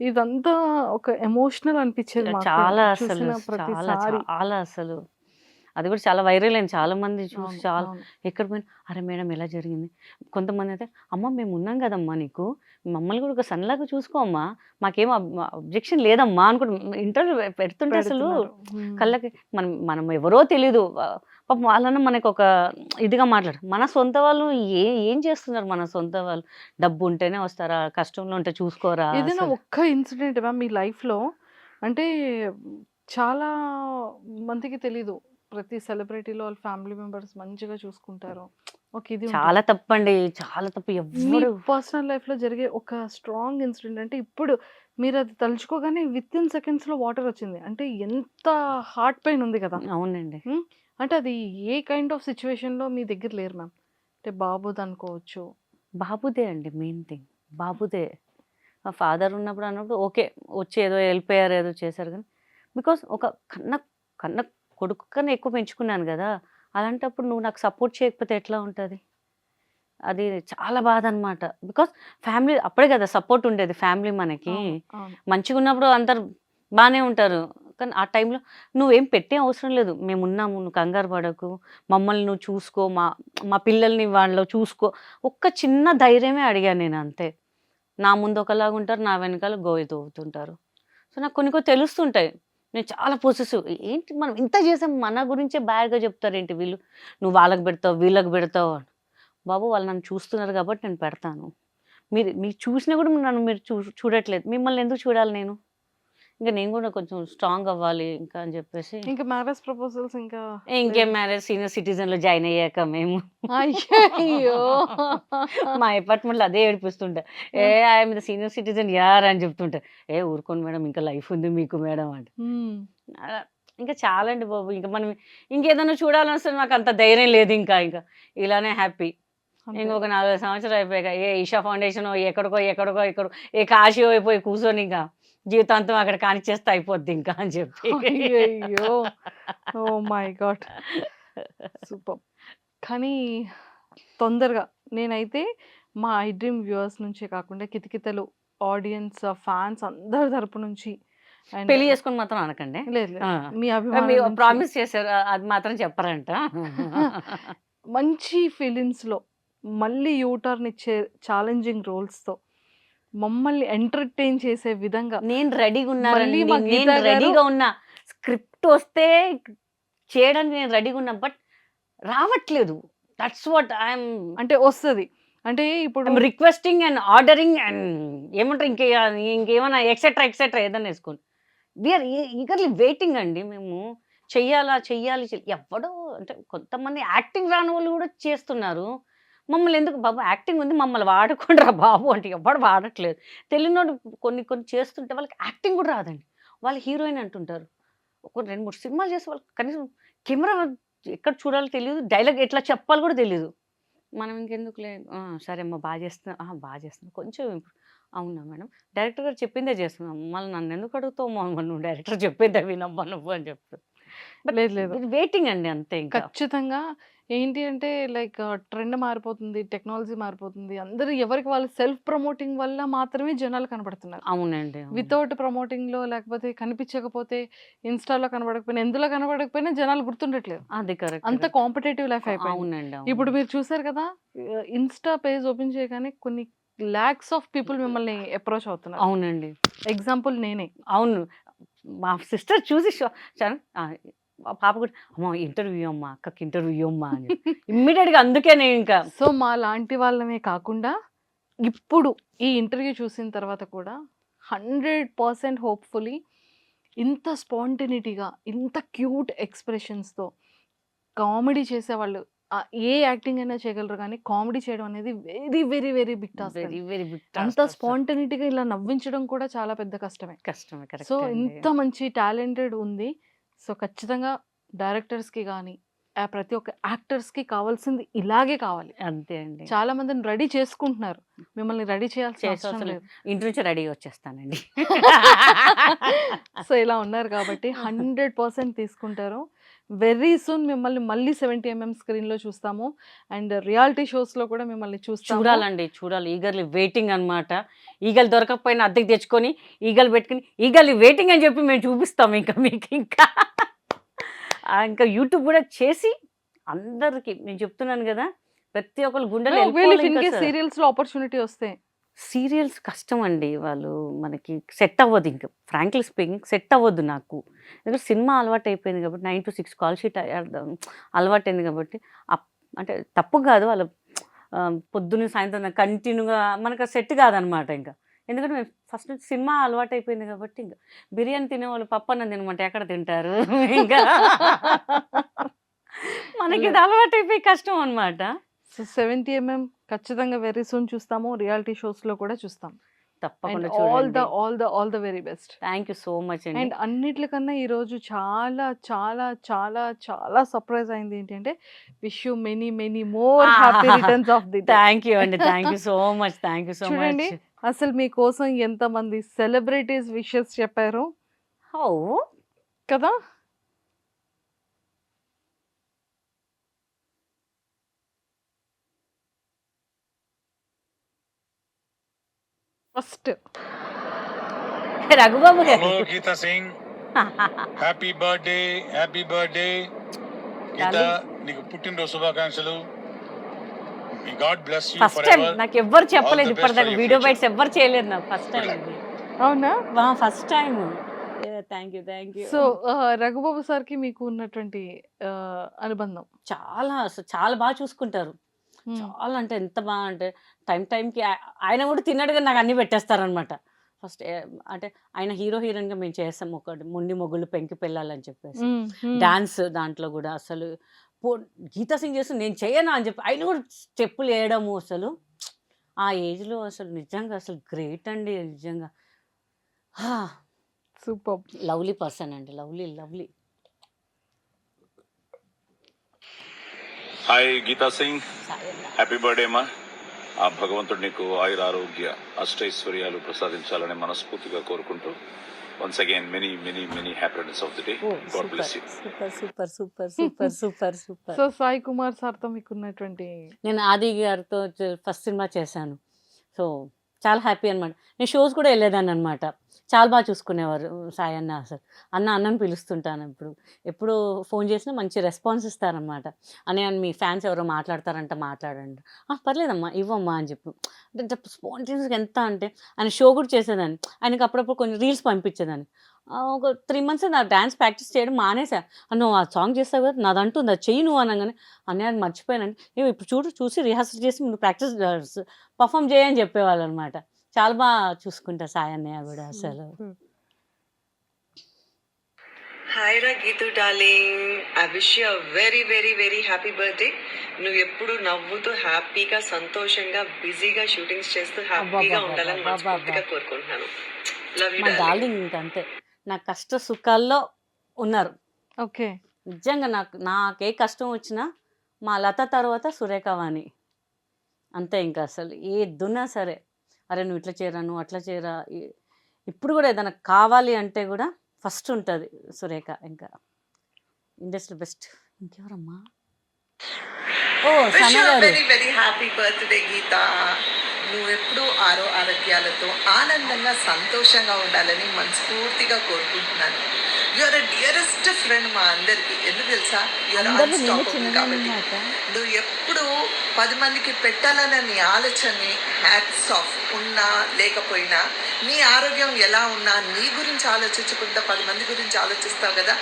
ఇదంతా ఒక ఎమోషనల్ అనిపించేది మాకు చాలా అసలు చూసిన చాలా ప్రతిసారి. చాలా అసలు అది కూడా చాలా వైరల్ అయింది. చాలా మంది చూసి అవును. చాలా అవును. ఎక్కడ పోయినా అరే మేడం ఎలా జరిగింది. కొంతమంది అయితే అమ్మ మేము ఉన్నాం కదమ్మా నీకు, మమ్మల్ని కూడా ఒక సన్లాగా చూసుకో అమ్మా, మాకేం అబ్జెక్షన్ లేదమ్మా అనుకుంటు ఇంటర్వ్యూ పెడుతుంటే అసలు పెడుతున్నారు. కళ్ళకి మనం మనం ఎవరో తెలీదు. పాపం వాళ్ళన్న మనకు ఒక ఇదిగా మాట్లాడు. మన సొంత వాళ్ళు ఏం చేస్తున్నారు, మన సొంత వాళ్ళు డబ్బు ఉంటేనే వస్తారా, కష్టంలో ఉంటే చూసుకోరా ఏదైనా అసలు. ఒక్క ఇన్సిడెంట్ మ్యామ్ మీ లైఫ్‌లో అంటే చాలా మందికి తెలీదు. ప్రతి సెలబ్రిటీలో వాళ్ళ ఫ్యామిలీ మెంబర్స్ మంచిగా చూసుకుంటారు. ఓకే. ఇది ఉంటుంది. చాలా తప్పండి, చాలా తప్పు. మీ ఎవ్వరు పర్సనల్ లైఫ్‌లో జరిగే ఒక స్ట్రాంగ్ ఇన్సిడెంట్ అంటే ఇప్పుడు మీరు అది తలుచుకోగానే వితిన్ సెకండ్స్‌లో వాటర్ వచ్చింది. అంటే ఎంత హార్ట్ పెయిన్ ఉంది కదా! అవునండి. హ్మ్. అంటే అది ఏ కైండ్ ఆఫ్ సిట్యుయేషన్‌లో మీ దగ్గర లేరు మ్యామ్. అంటే బాబుదనుకోవచ్చు. బాబుదే అండి మెయిన్ థింగ్. బాబుదే. మా ఫాదర్ అన్నప్పుడు ఓకే. వచ్చి ఏదో వెళ్ళిపోయారు, ఏదో చేశారు కానీ బికాస్ ఒక కన్న కొడుకు కన్నా ఎక్కువ పెంచుకున్నాను కదా, అలాంటప్పుడు నువ్వు నాకు సపోర్ట్ చేయకపోతే ఎట్లా ఉంటుంది. అది చాలా బాధ అనమాట. బికాస్ ఫ్యామిలీ అప్పుడే కదా సపోర్ట్ ఉండేది ఫ్యామిలీ మనకి. అవును. అవును. మంచిగా ఉన్నప్పుడు అందరు బాగానే ఉంటారు, కానీ ఆ టైంలో నువ్వేం పెట్టే అవసరం లేదు, మేమున్నాము, నువ్వు కంగారు పడకు, మమ్మల్ని నువ్వు చూసుకో, మా పిల్లల్ని వాళ్ళు చూసుకో, ఒక్క చిన్న ధైర్యమే అడిగాను నేను అంతే. నా ముందు ఒకలాగా ఉంటారు, నా వెనకాల గోయి తవ్వుతుంటారు. సో నాకు కొన్ని తెలుస్తుంటాయి. నేను చాలా పొసెసివ్. ఏంటి మనం ఇంత చేసాం, మన గురించే బ్యాడ్గా చెప్తారేంటి వీళ్ళు, నువ్వు వాళ్ళకి పెడతావు వీళ్ళకి పెడతావు అని. బాబు వాళ్ళు నన్ను చూస్తున్నారు కాబట్టి నేను పెడతాను. మీరు చూసినా కూడా నన్ను మీరు చూడట్లేదు, మిమ్మల్ని ఎందుకు చూడాలి నేను. ఇంకా నేను కూడా కొంచెం స్ట్రాంగ్ అవ్వాలి ఇంకా అని చెప్పేసి ఇంకా మ్యారేజ్ ప్రపోజల్స్ ఇంకా ఇంకేం మ్యారేజ్ సీనియర్ సిటిజన్లో జాయిన్ అయ్యాక మేము అయ్యయ్యో! మా అపార్ట్మెంట్లో అదే ఏడిపిస్తుంటా. ఐఎమ్ ద సీనియర్ సిటిజన్ యార్ అని చెప్తుంటా. ఊరుకోండి మేడం, ఇంకా లైఫ్ ఉంది మీకు మేడం అంటే. హ్మ్. అలా ఇంకా చాలా అండి బాబు. ఇంకా మనం ఇంకేదైనా చూడాలని వస్తే నాకు అంత ధైర్యం లేదు. ఇంకా ఇలానే హ్యాపీ. అంతే. ఇంకొక 4 సంవత్సరాలు అయిపోయాక ఈషా ఫౌండేషన్ ఎక్కడికో కాశీ అయిపోయి కూర్చొని ఇంకా జీవితాంతం అక్కడ కానిచ్చేస్తే అయిపోద్ది ఇంకా అని చెప్పి. అయ్యయ్యో! Oh my God! సూపర్. కానీ తొందరగా నేనైతే మా ఐ డ్రీమ్ వ్యూవర్స్ నుంచే కాకుండా కితకితలు ఆడియన్స్, ఫ్యాన్స్ అందరి తరపు నుంచి అండ్ పెళ్లి చేసుకొని మాత్రం అనకండి. లేదు లేదు. ఆ. మీ అభిమానం నుంచి ప్రామిస్ చేశారు, అది మాత్రం చెప్పరంట. మంచి ఫీలింగ్స్‌లో మళ్ళీ యూ టర్న్ ఇచ్చే ఛాలెంజింగ్ రోల్స్‌తో మమ్మల్ని ఎంటర్‌టైన్ చేసే విధంగా నేను రెడీగా మళ్ళీ ఉన్నానండి, మా నేను గీతా గారు రెడీగా ఉన్నా. స్క్రిప్ట్ వస్తే చేయడానికి నేను రెడీగా ఉన్నా, బట్ రావట్లేదు. దట్స్ వాట్ ఐఎమ్ అంటే వస్తది. అంటే ఇప్పుడు రిక్వెస్టింగ్ అండ్ ఆర్డరింగ్ అండ్ ఏమంటారు ఇంకేమన్నా ఎక్సెట్రా ఏదైనా వేసుకోండి. వీఆర్ ఈగర్లీ వెయిటింగ్ అండి మేము. చెయ్యాలి. ఎవడో అంటే కొంతమంది యాక్టింగ్ రాని వాళ్ళు కూడా చేస్తున్నారు. మమ్మల్ని ఎందుకు బాబు, యాక్టింగ్ ఉంది మమ్మల్ని వాడుకోండిరా బాబు అంటే ఎవడు వాడట్లేదు. తెలియనోడు కొన్ని చేస్తుంటే వాళ్ళకి యాక్టింగ్ కూడా రాదండి. వాళ్ళు హీరోయిన్ అంటుంటారు. ఒక 2-3 సినిమాలు చేసి వాళ్ళకి కనీసం కెమెరా ఎక్కడ చూడాలో తెలియదు, డైలాగ్ ఎట్లా చెప్పాలి కూడా తెలీదు. మనం ఇంకెందుకులే సరే అమ్మ బాగా చేస్తున్నా కొంచెం అవునా మేడం, డైరెక్టర్ గారు చెప్పిందే చేస్తున్నాం, మళ్ళీ నన్ను ఎందుకు అడుగుతావు నువ్వు, డైరెక్టర్ చెప్పిందే వినమ్మా నువ్వు అని చెప్తాను. లేదు లేదు. వెయిటింగ్ అండి అంతే. ఇంకా ఖచ్చితంగా ఏంటి అంటే లైక్ ట్రెండ్ మారిపోతుంది, టెక్నాలజీ మారిపోతుంది. అందరూ ఎవరికి వాళ్ళు సెల్ఫ్ ప్రమోటింగ్ వల్ల మాత్రమే జనాలు కనపడుతున్నారు. అవునండి. వితౌట్ ప్రమోటింగ్‌లో లేకపోతే కనిపించకపోతే, ఇన్‌స్టాలో కనపడకపోయినా, ఎందులో కనపడకపోయినా జనాలు గుర్తుండట్లేదు. అది కరెక్ట్. అంత కాంపిటేటివ్ లైఫ్ అయిపోయింది. అవునండి. ఇప్పుడు మీరు చూసారు కదా, ఇన్‌స్టా పేజ్ ఓపెన్ చేయగానే కొన్ని లాక్స్ ఆఫ్ పీపుల్ మిమ్మల్ని అప్రోచ్ అవుతున్నారు. అవునండి. ఎగ్జాంపుల్ నేనే. అవును. మా సిస్టర్ చూసి పాప కూడా అమ్మ ఇంటర్వ్యూ అమ్మా అక్కకి ఇంటర్వ్యూ అమ్మా అని ఇమ్మీడియట్గా అందుకే నేను ఇంకా సో మా లాంటి వాళ్ళమే కాకుండా ఇప్పుడు ఈ ఇంటర్వ్యూ చూసిన తర్వాత కూడా 100% హోప్ఫుల్లీ ఇంత స్పాంటినిటీగా ఇంత క్యూట్ ఎక్స్ప్రెషన్స్తో కామెడీ చేసేవాళ్ళు ఏ యాక్టింగ్ అయినా చేయగలరు, కానీ కామెడీ చేయడం అనేది very very very big task. Very very big అంత స్పాంటినిటీగా ఇలా నవ్వించడం కూడా చాలా పెద్ద కష్టమే. కష్టమే. కరెక్ట్ సో ఇంత మంచి టాలెంటెడ్ ఉంది. సో ఖచ్చితంగా డైరెక్టర్స్కి కానీ ప్రతి ఒక్క యాక్టర్స్కి కావాల్సింది ఇలాగే కావాలి. అంతే అండి. చాలా మందిని రెడీ చేసుకుంటున్నారు, మిమ్మల్ని రెడీ చేయాల్సిన అవసరం చేసే లేదు. ఇంటి నుంచి రెడీ వచ్చేస్తానండి. సో ఇలా ఉన్నారు కాబట్టి 100% తీసుకుంటారు. వెరీ సూన్ మిమ్మల్ని మళ్ళీ 70mm స్క్రీన్లో చూస్తాము. అండ్ రియాలిటీ షోస్లో కూడా మిమ్మల్ని చూస్తాము. చూడాలండి, చూడాలి. ఈగర్లీ వెయిటింగ్ అనమాట. ఈగలు దొరకకపోయినా అద్దెకి తెచ్చుకొని ఈగలు పెట్టుకుని ఈగర్లీ వెయిటింగ్ అని చెప్పి మేము చూపిస్తాము ఇంకా మీకు. ఇంకా యూట్యూబ్ కూడా చేసి అందరికి నేను చెప్తున్నాను కదా, ప్రతి ఒక్కరు గుండెలు సీరియల్స్లో ఆపర్చునిటీ వస్తే సీరియల్స్ కష్టం అండి. వాళ్ళు మనకి సెట్ అవ్వదు, ఇంకా ఫ్రాంక్లీ స్పీకింగ్ సెట్ అవ్వద్దు నాకు. ఎందుకంటే సినిమా అలవాటు అయిపోయింది కాబట్టి 9 to 6 కాల్ షీట్ అలవాటు అయింది కాబట్టి అంటే తప్పు కాదు, వాళ్ళ పొద్దున్న సాయంత్రం కంటిన్యూగా మనకు సెట్ కాదనమాట. ఇంకా ఎందుకంటే మేము ఫస్ట్ నుంచి సినిమా అలవాటు అయిపోయింది కాబట్టి ఇంకా బిర్యానీ తినేవాళ్ళు పప్పు అన్నం తినమంటే ఎక్కడ తింటారు, ఇంకా మనకి ఇది అలవాటు అయిపోయి కష్టం అనమాట. సో 70mm ఖచ్చితంగా వెరీ సూన్ చూస్తాము, రియాలిటీ షోస్లో కూడా చూస్తాం. తప్పకుండా all the very best. Thank you so much అండి. అండ్ అన్నిట్లకన్నా ఈరోజు చాలా చాలా చాలా చాలా సర్ప్రైజ్ అయింది ఏంటంటే, wish you many many more happy returns of the day. Thank you అండి, thank you so much, thank you so చూడండి మచ్. అసలు మీకోసం ఎంతమంది సెలబ్రిటీస్ విషెస్ చెప్పారు హౌ కదా. ఫస్ట్ రఘుబాబు గారు. Hello Geeta Singh, happy birthday, happy birthday Geeta, నీకు పుట్టినరోజు శుభాకాంక్షలు. God bless you first time forever. నాకు ఎవ్వరు చెప్పలేదు All the best ఇప్పటిదాకా, for your video future. Bytes ఎవ్వరు చేయలేదు నాకు, ఫస్ట్ టైం ఇది. అవునా? First time. Thank you, thank you. So Raghubabu సార్కి మీకు ఉన్నటువంటి అనుబంధం చాలా అసలు చాలా బాగా చూసుకుంటారు. చాలా అంటే ఎంత బాగా అంటే టైంకి ఆయన కూడా తిన్నాడు కానీ నాకు అన్ని పెట్టేస్తారనమాట. ఫస్ట్ అంటే ఆయన హీరో హీరోయిన్గా మేము చేస్తాం ఒకటి మొండి మొగుళ్ళు పెంకి పెళ్ళాలని చెప్పేసి డాన్స్, దాంట్లో కూడా అసలు గీతా సింగ్ చేస్తూ నేను చేయనా అని చెప్పి ఆయన కూడా స్టెప్పులు వేయడము అసలు ఆ ఏజ్లో అసలు నిజంగా అసలు గ్రేట్ అండి నిజంగా. సూపర్ లవ్లీ పర్సన్ అండి, lovely lovely. Hi Geeta Singh, happy birthday అమ్మా. ఆ భగవంతుడు నీకు ఆయుర ఆరోగ్య అష్టైశ్వర్యాలు ప్రసాదించాలని మనస్ఫూర్తిగా కోరుకుంటూ once again many many many happy returns of the day. God bless you. Super super super super super super. So Sai Kumar సార్తో మీకు ఉన్నటువంటి నేను ఆది గారితో ఫస్ట్ సినిమా చేశాను. సో చాలా హ్యాపీ అనమాట. నేను షోస్ కూడా వెళ్ళేదాన్ని అనమాట. చాలా బాగా చూసుకునేవారు సాయి అన్న. అసలు అన్నని పిలుస్తుంటాను. ఎప్పుడు ఫోన్ చేసినా మంచి రెస్పాన్స్ ఇస్తారనమాట. అని మీ ఫ్యాన్స్ ఎవరో మాట్లాడతారంట, మాట్లాడండి. పర్లేదమ్మా ఇవ్వమ్మా అని చెప్పి అంటే స్పాంటేనియస్గా ఎంత అంటే ఆయన షో కూడా చేసేదాన్ని. ఆయనకి అప్పుడప్పుడు కొన్ని రీల్స్ పంపించేదాన్ని. ఒక 3 months నా డ్యాన్స్ ప్రాక్టీస్ చేయడం మానేసా. నువ్వు ఆ సాంగ్ చేస్తావు కదా నాదంటుంది అది చెయ్యి నువ్వు అనగానే అన్నయ్య మర్చిపోయానండి. ఇప్పుడు చూసి రిహార్సల్ చేసి నువ్వు ప్రాక్టీస్ పర్ఫామ్ చేయని చెప్పేవాళ్ళు అనమాట. చాలా బాగా చూసుకుంటా సాయి అన్నయ్య కూడా అసలు. హాయ్ రా Geetu darling, I wish you very very very happy birthday. నువ్వు ఎప్పుడు నవ్వుతూ హ్యాపీగా సంతోషంగా బిజీగా షూటింగ్స్ చేస్తూ హ్యాపీగా ఉండాలని మనస్ఫూర్తిగా కోరుకుంటున్నాను. లవ్ యూ మా డార్లింగ్. డార్లింగ్ ఇంకంతే, నా కష్ట సుఖాల్లో ఉన్నారు. ఓకే నిజంగా నాకే కష్టం వచ్చినా మా లత తర్వాత సురేఖవాణి అంతే. ఇంకా అసలు ఏదున్నా సరే అరే నువ్వు ఇట్లా చేయరా, నువ్వు అట్లా చేయరా. ఇప్పుడు కూడా ఏదైనా కావాలి అంటే కూడా ఫస్ట్ ఉంటుంది సురేఖ. ఇంకా ఇండస్ట్రీ బెస్ట్. ఇంకెవరమ్మా? ఓ విష్ సన యూ గారు. Very very happy birthday Geetha. నువ్వు ఎప్పుడూ ఆరోగ్యాలతో ఆనందంగా సంతోషంగా ఉండాలని మనస్ఫూర్తిగా కోరుకుంటున్నాను. You are are dearest friend మా అందరికి. ఎందుకు తెలుసా? యూఆర్ అందరిలో నేను అన్స్టాపబుల్ చిన్నదాన్ని కాబట్టి. అన్నమాట. నువ్వు ఎప్పుడు 10 మందికి పెట్టాలనే నీ ఆలోచనని హ్యాట్స్ ఆఫ్ ఉన్నా లేకపోయినా, నీ ఆరోగ్యం ఎలా ఉన్నా నీ గురించి ఆలోచించకుండా 10 మంది గురించి ఆలోచిస్తావు కదా.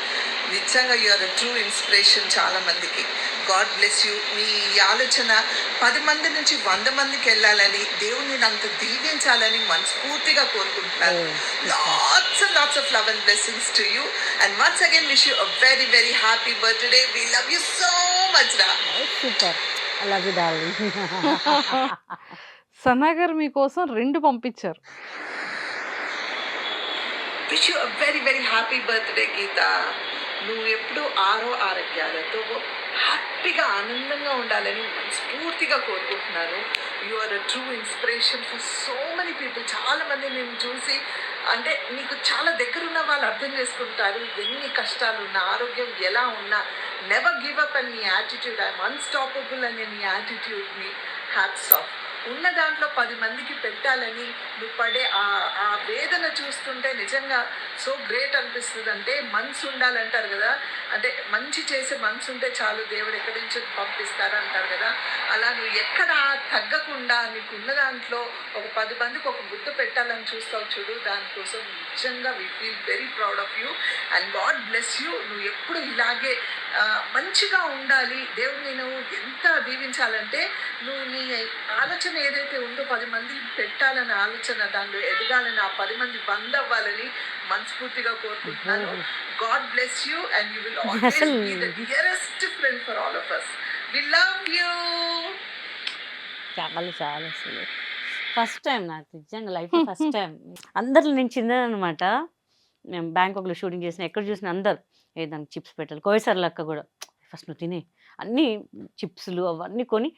నిజంగా యూఆర్ ట్రూ ఇన్స్పిరేషన్ చాలా మందికి. God bless you. మీ ఆలోచన 10 మంది నుంచి 100 మందికి వెళ్ళాలని, దేవుణ్ణి అంత దీవించాలని మనస్ఫూర్తిగా కోరుకుంటున్నాను. Lots and lots of love and blessings to you. And once again wish you a very very happy birthday. We love you so much రా. Super, I love you darling. Sana గారు మీకోసం 2 పంపించారు. Wish you a very very happy birthday Geetha. నువ్వు ఎప్పుడు ఆరోగ్యాలతో హ్యాపీగా ఆనందంగా ఉండాలని మనస్ఫూర్తిగా కోరుకుంటున్నాను. You are a true inspiration for so many people. చాలా మంది నేను చూసి, అంటే నీకు చాలా దగ్గర ఉన్న వాళ్ళు అర్థం చేసుకుంటారు ఎన్ని కష్టాలు ఉన్నా, ఆరోగ్యం ఎలా ఉన్నా. నెవర్ గివ్ అప్ అని నీ యాటిట్యూడ్, ఐఎమ్ అన్స్టాపబుల్ అనే నీ యాటిట్యూడ్ని హ్యాట్స్ ఆఫ్. ఉన్న దాంట్లో 10 మందికి పెట్టాలని నువ్వు పడే ఆ వేదన చూస్తుంటే నిజంగా సో గ్రేట్ అనిపిస్తుంది. అంటే మనసు ఉండాలంటారు కదా, అంటే మంచి చేసే మనసు ఉంటే చాలు, దేవుడు ఎక్కడి నుంచి పంపిస్తారు అంటారు కదా. అలా నువ్వు ఎక్కడ తగ్గకుండా నీకున్న దాంట్లో ఒక 10 మందికి ఒక గుర్తు పెట్టాలని చూస్తావు చూడు, దానికోసం నిజంగా we feel very proud of you and god bless you. నువ్వు ఎప్పుడు ఇలాగే మంచిగా ఉండాలి. దేవుడిని నువ్వు ఎంత దీవించాలంటే, నువ్వు నీ ఆలోచన ఏదైతే ఉందో 10 మంది పెట్టాలనే ఆలోచన, దానిలో ఎదగాలని, ఆ 10 మంది 100 అవ్వాలని మనస్ఫూర్తిగా కోరుకుంటున్నాను. God bless you and you will always be the dearest friend for all of us. We love you. చాలా చాలా అసలు ఫస్ట్ టైం నాకు నిజంగా లైఫ్ ఫస్ట్ టైం. అందరిలో నేను చిన్నదనమాట. మేము బ్యాంకాక్లో షూటింగ్ చేసిన, ఎక్కడ చూసిన అందరు దానికి చిప్స్ పెట్టాలి. కోయసార్ లక్క కూడా ఫస్ట్ నువ్వు తినే అన్నీ చిప్స్లు అవన్నీ కొని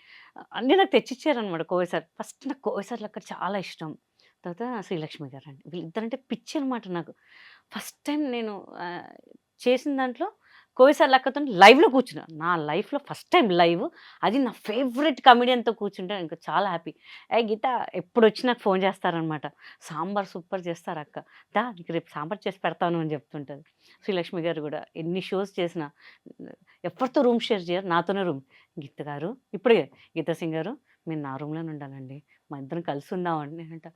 అన్నీ నాకు తెచ్చిచ్చారనమాట కోయసార్. ఫస్ట్ నాకు కోయసార్ లక్క చాలా ఇష్టం. తర్వాత శ్రీలక్ష్మి గారు అండి, వీళ్ళిద్దరంటే పిచ్చి అనమాట నాకు. ఫస్ట్ టైం నేను చేసిన దాంట్లో కోయసార్ లక్కతో లైవ్లో కూర్చున్నా. నా లైఫ్లో ఫస్ట్ టైం లైవ్, అది నా ఫేవరెట్ కమెడియన్తో కూర్చుంటే ఇంకా చాలా హ్యాపీ. గీత ఎప్పుడు వచ్చి నాకు ఫోన్ చేస్తారనమాట, సాంబార్ సూపర్ చేస్తారు అక్క, దా నీకు రేపు సాంబార్ చేసి పెడతాను అని చెప్తుంటుంది. శ్రీలక్ష్మి గారు కూడా ఎన్ని షోస్ చేసినా ఎవరితో రూమ్ షేర్ చేయరు, నాతోనే రూమ్. గీత గారు ఇప్పుడే గీతా సింగ్ గారు మీరు నా రూమ్లోనే ఉండాలండి, మా ఇద్దరం కలిసి ఉందామండి. నేనంట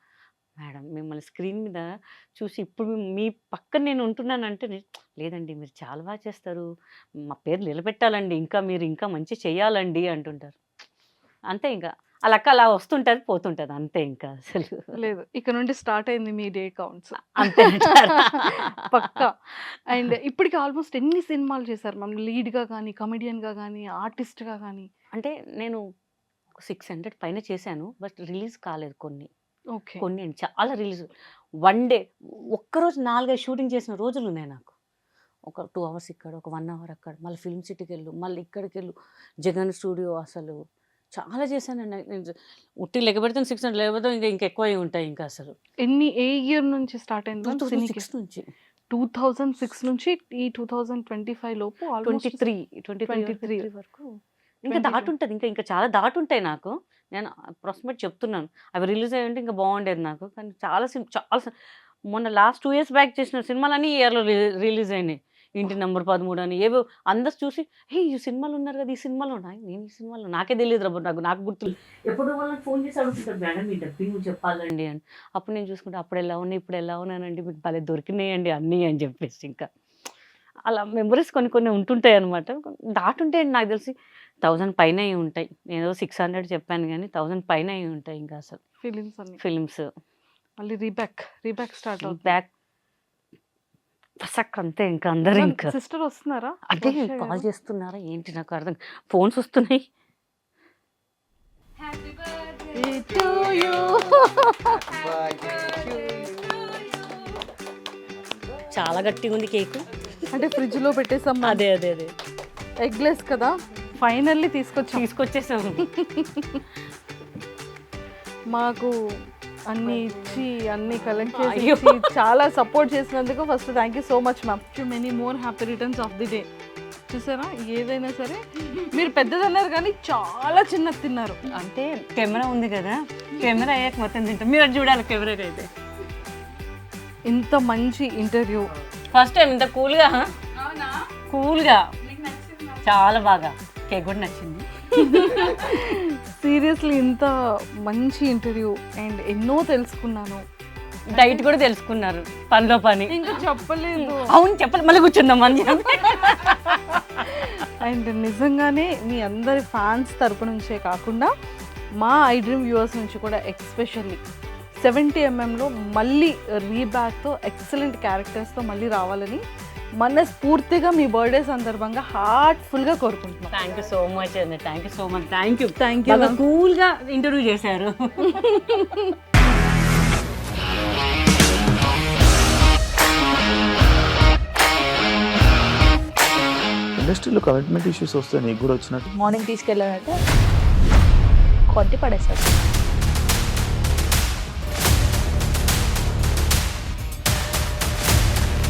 మేడం మిమ్మల్ని స్క్రీన్ మీద చూసి ఇప్పుడు మీ పక్కన నేను ఉంటున్నానంటే, లేదండి మీరు చాలా బాగా చేస్తారు, మా పేరు నిలబెట్టాలండి, ఇంకా మీరు ఇంకా మంచి చేయాలండి అంటుంటారు. అంతే ఇంకా ఆ లెక్క అలా వస్తుంటుంది పోతుంటుంది అంతే. ఇంకా అసలు లేదు, ఇక నుండి స్టార్ట్ అయింది మీ డే కౌంట్స్. అంతే అంటారా? పక్కా. అండ్ ఇప్పటికి ఆల్మోస్ట్ ఎన్ని సినిమాలు చేశారు మ్యామ్? లీడ్గా కానీ, కమెడియన్గా కానీ, ఆర్టిస్ట్గా కానీ? అంటే నేను 600 పైన చేశాను, బట్ రిలీజ్ కాలేదు కొన్ని. ఓకే. కొన్ని చాలా రిలీజ్. 1 డే ఒక్కరోజు 4-5 షూటింగ్ చేసిన రోజులు ఉన్నాయి నాకు. ఒక 2 hours ఇక్కడ, ఒక 1 hour అక్కడ, మళ్ళీ ఫిల్మ్ సిటీకి వెళ్ళు, మళ్ళీ ఇక్కడికి వెళ్ళు, జగన్ స్టూడియో, అసలు చాలా చేశానండి. నేను ఉట్టి లెక్కబెడితే 600, లేకపోతే ఇంకా ఎక్కువ ఉంటాయి. ఇంకా అసలు ఏ ఇయర్ నుంచి స్టార్ట్ అయింది? 2006 నుంచి. 2006 నుంచి ఈ 2025 లోపు 23 వరకు ఇంకా దాటుంటుంది. ఇంకా చాలా దాటుంటాయి నాకు. నేను అప్రాక్సిమేట్ చెప్తున్నాను, అవి రిలీజ్ అయ్యి ఉంటే ఇంకా బాగుండేది నాకు. కానీ చాలా మొన్న లాస్ట్ 2 years బ్యాక్ చేసిన సినిమాలన్నీ ఇయర్లో రిలీజ్ అయినాయి. ఇంటి నెంబర్ 13 అని ఏవో అందరు చూసి, హే ఈ సినిమాలు ఉన్నారు కదా, ఈ సినిమాలో ఉన్నాయి. నేను ఈ సినిమాలో నాకే తెలియదు రా, నాకు గుర్తు. ఎప్పుడు వాళ్ళకి ఫోన్ చేసి అడుగుతుంటారు, మేడం మీ డబ్బింగ్ చెప్పాలండి అని. అప్పుడు నేను చూసుకుంటే అప్పుడు ఎలా ఉన్నాయి, ఇప్పుడు ఎలా ఉన్నానండి, మీకు భలే దొరికినాయండి అన్నీ అని చెప్పేసి. ఇంకా అలా మెమరీస్ కొన్ని ఉంటుంటాయి అనమాట. దాటుంటే నాకు తెలిసి 1000 పైన ఉంటాయి. నేను 600 చెప్పాను కానీ 1000 పైన ఉంటాయి. ఇంకా అసలు ఫిలిమ్స్ మళ్ళీ రీబ్యాక్ స్టార్ట్ అవుతుంది. బ్యాక్ ఫసక్ అంతే. ఇంకా అందరూ ఇంకా సిస్టర్ వస్తున్నారా? అదే కాల్ చేస్తున్నారా ఏంటి నాకు అర్థం, ఫోన్స్ వస్తున్నాయి. చాలా గట్టిగా ఉంది కేక్. అంటే ఫ్రిడ్జ్ లో పెట్టేసాం. అదే ఎగ్లెస్ కదా, ఫైనల్లీ తీసుకొచ్చేసాము. మాకు అన్ని ఇచ్చి అన్ని కలెక్ట్ చేసి చాలా సపోర్ట్ చేసినందుకు first thank you so much ma'am. Many more happy returns of the day. చూసారా, ఏదైనా సరే మీరు పెద్దదన్నారు కానీ చాలా చిన్నది తిన్నారు. అంటే కెమెరా ఉంది కదా, కెమెరా అయ్యాక మొత్తం తింటాం. మీరు అది చూడాలి కెమెరా అయితే. ఇంత మంచి ఇంటర్వ్యూ ఫస్ట్ టైం ఇంత కూల్గా చాలా బాగా కేక్ కూడా నచ్చింది. సీరియస్లీ ఇంత మంచి ఇంటర్వ్యూ అండ్ ఎన్నో తెలుసుకున్నాను. డైట్ కూడా తెలుసుకున్నారు పనిలో పని. ఇంకా చెప్పలేదు. అవును చెప్పాలి, మళ్ళీ కూర్చుందాం అని. అండ్ నిజంగానే మీ అందరి ఫ్యాన్స్ తరపు నుంచే కాకుండా మా ఐ డ్రీమ్ వ్యూవర్స్ నుంచి కూడా ఎక్స్పెషల్లీ 70mm మళ్ళీ రీబ్యాక్తో ఎక్సలెంట్ క్యారెక్టర్స్తో మళ్ళీ రావాలని మనస్ఫూర్తిగా మీ బర్త్డే సందర్భంగా హార్ట్ఫుల్గా కోరుకుంటున్నాం. థ్యాంక్ యూ సో మచ్ అండి. Thank you so much. Thank you. Thank you. బాగా కూల్గా ఇంటర్వ్యూ చేశారు. ఇండస్ట్రీలో కమిట్మెంట్ ఇష్యూస్ వస్తే నీకు కూడా వచ్చినట్టు? మార్నింగ్ తీసుకెళ్ళాలంటే కొట్టి పడేసాడు.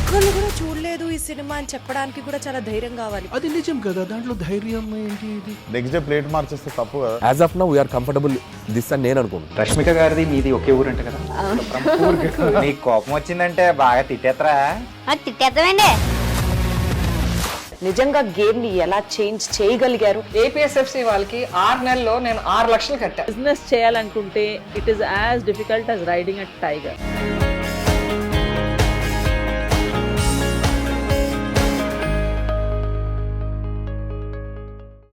ఒక్కళ్ళు కూడా చూడలేదు ఈ సినిమా అని చెప్పడానికి కూడా చాలా ధైర్యం కావాలి. అది నిజం కదా, దాంట్లో ధైర్యం ఏంటి? ఇది నెక్స్ట్ డే ప్లేట్ మార్చేస్తే తప్పు కదా. As of now we're comfortable this అని నేను అనుకుంటున్నాను. రష్మిక గారిది మీది ఒకే ఊరంట కదా? నీకు కోపం వచ్చిందంటే బాగా తిట్టేత్తరా? తిట్టేద్దామండి. నిజంగా గేమ్ ని ఎలా చేంజ్ చేయగలిగారు? ఏపీఎస్ఎఫ్సి వాళ్ళకి 6 నెలల్లో నేను 6 లక్షలు కట్టా. బిజినెస్ చేయాలనుకుంటే it is as difficult as riding a tiger.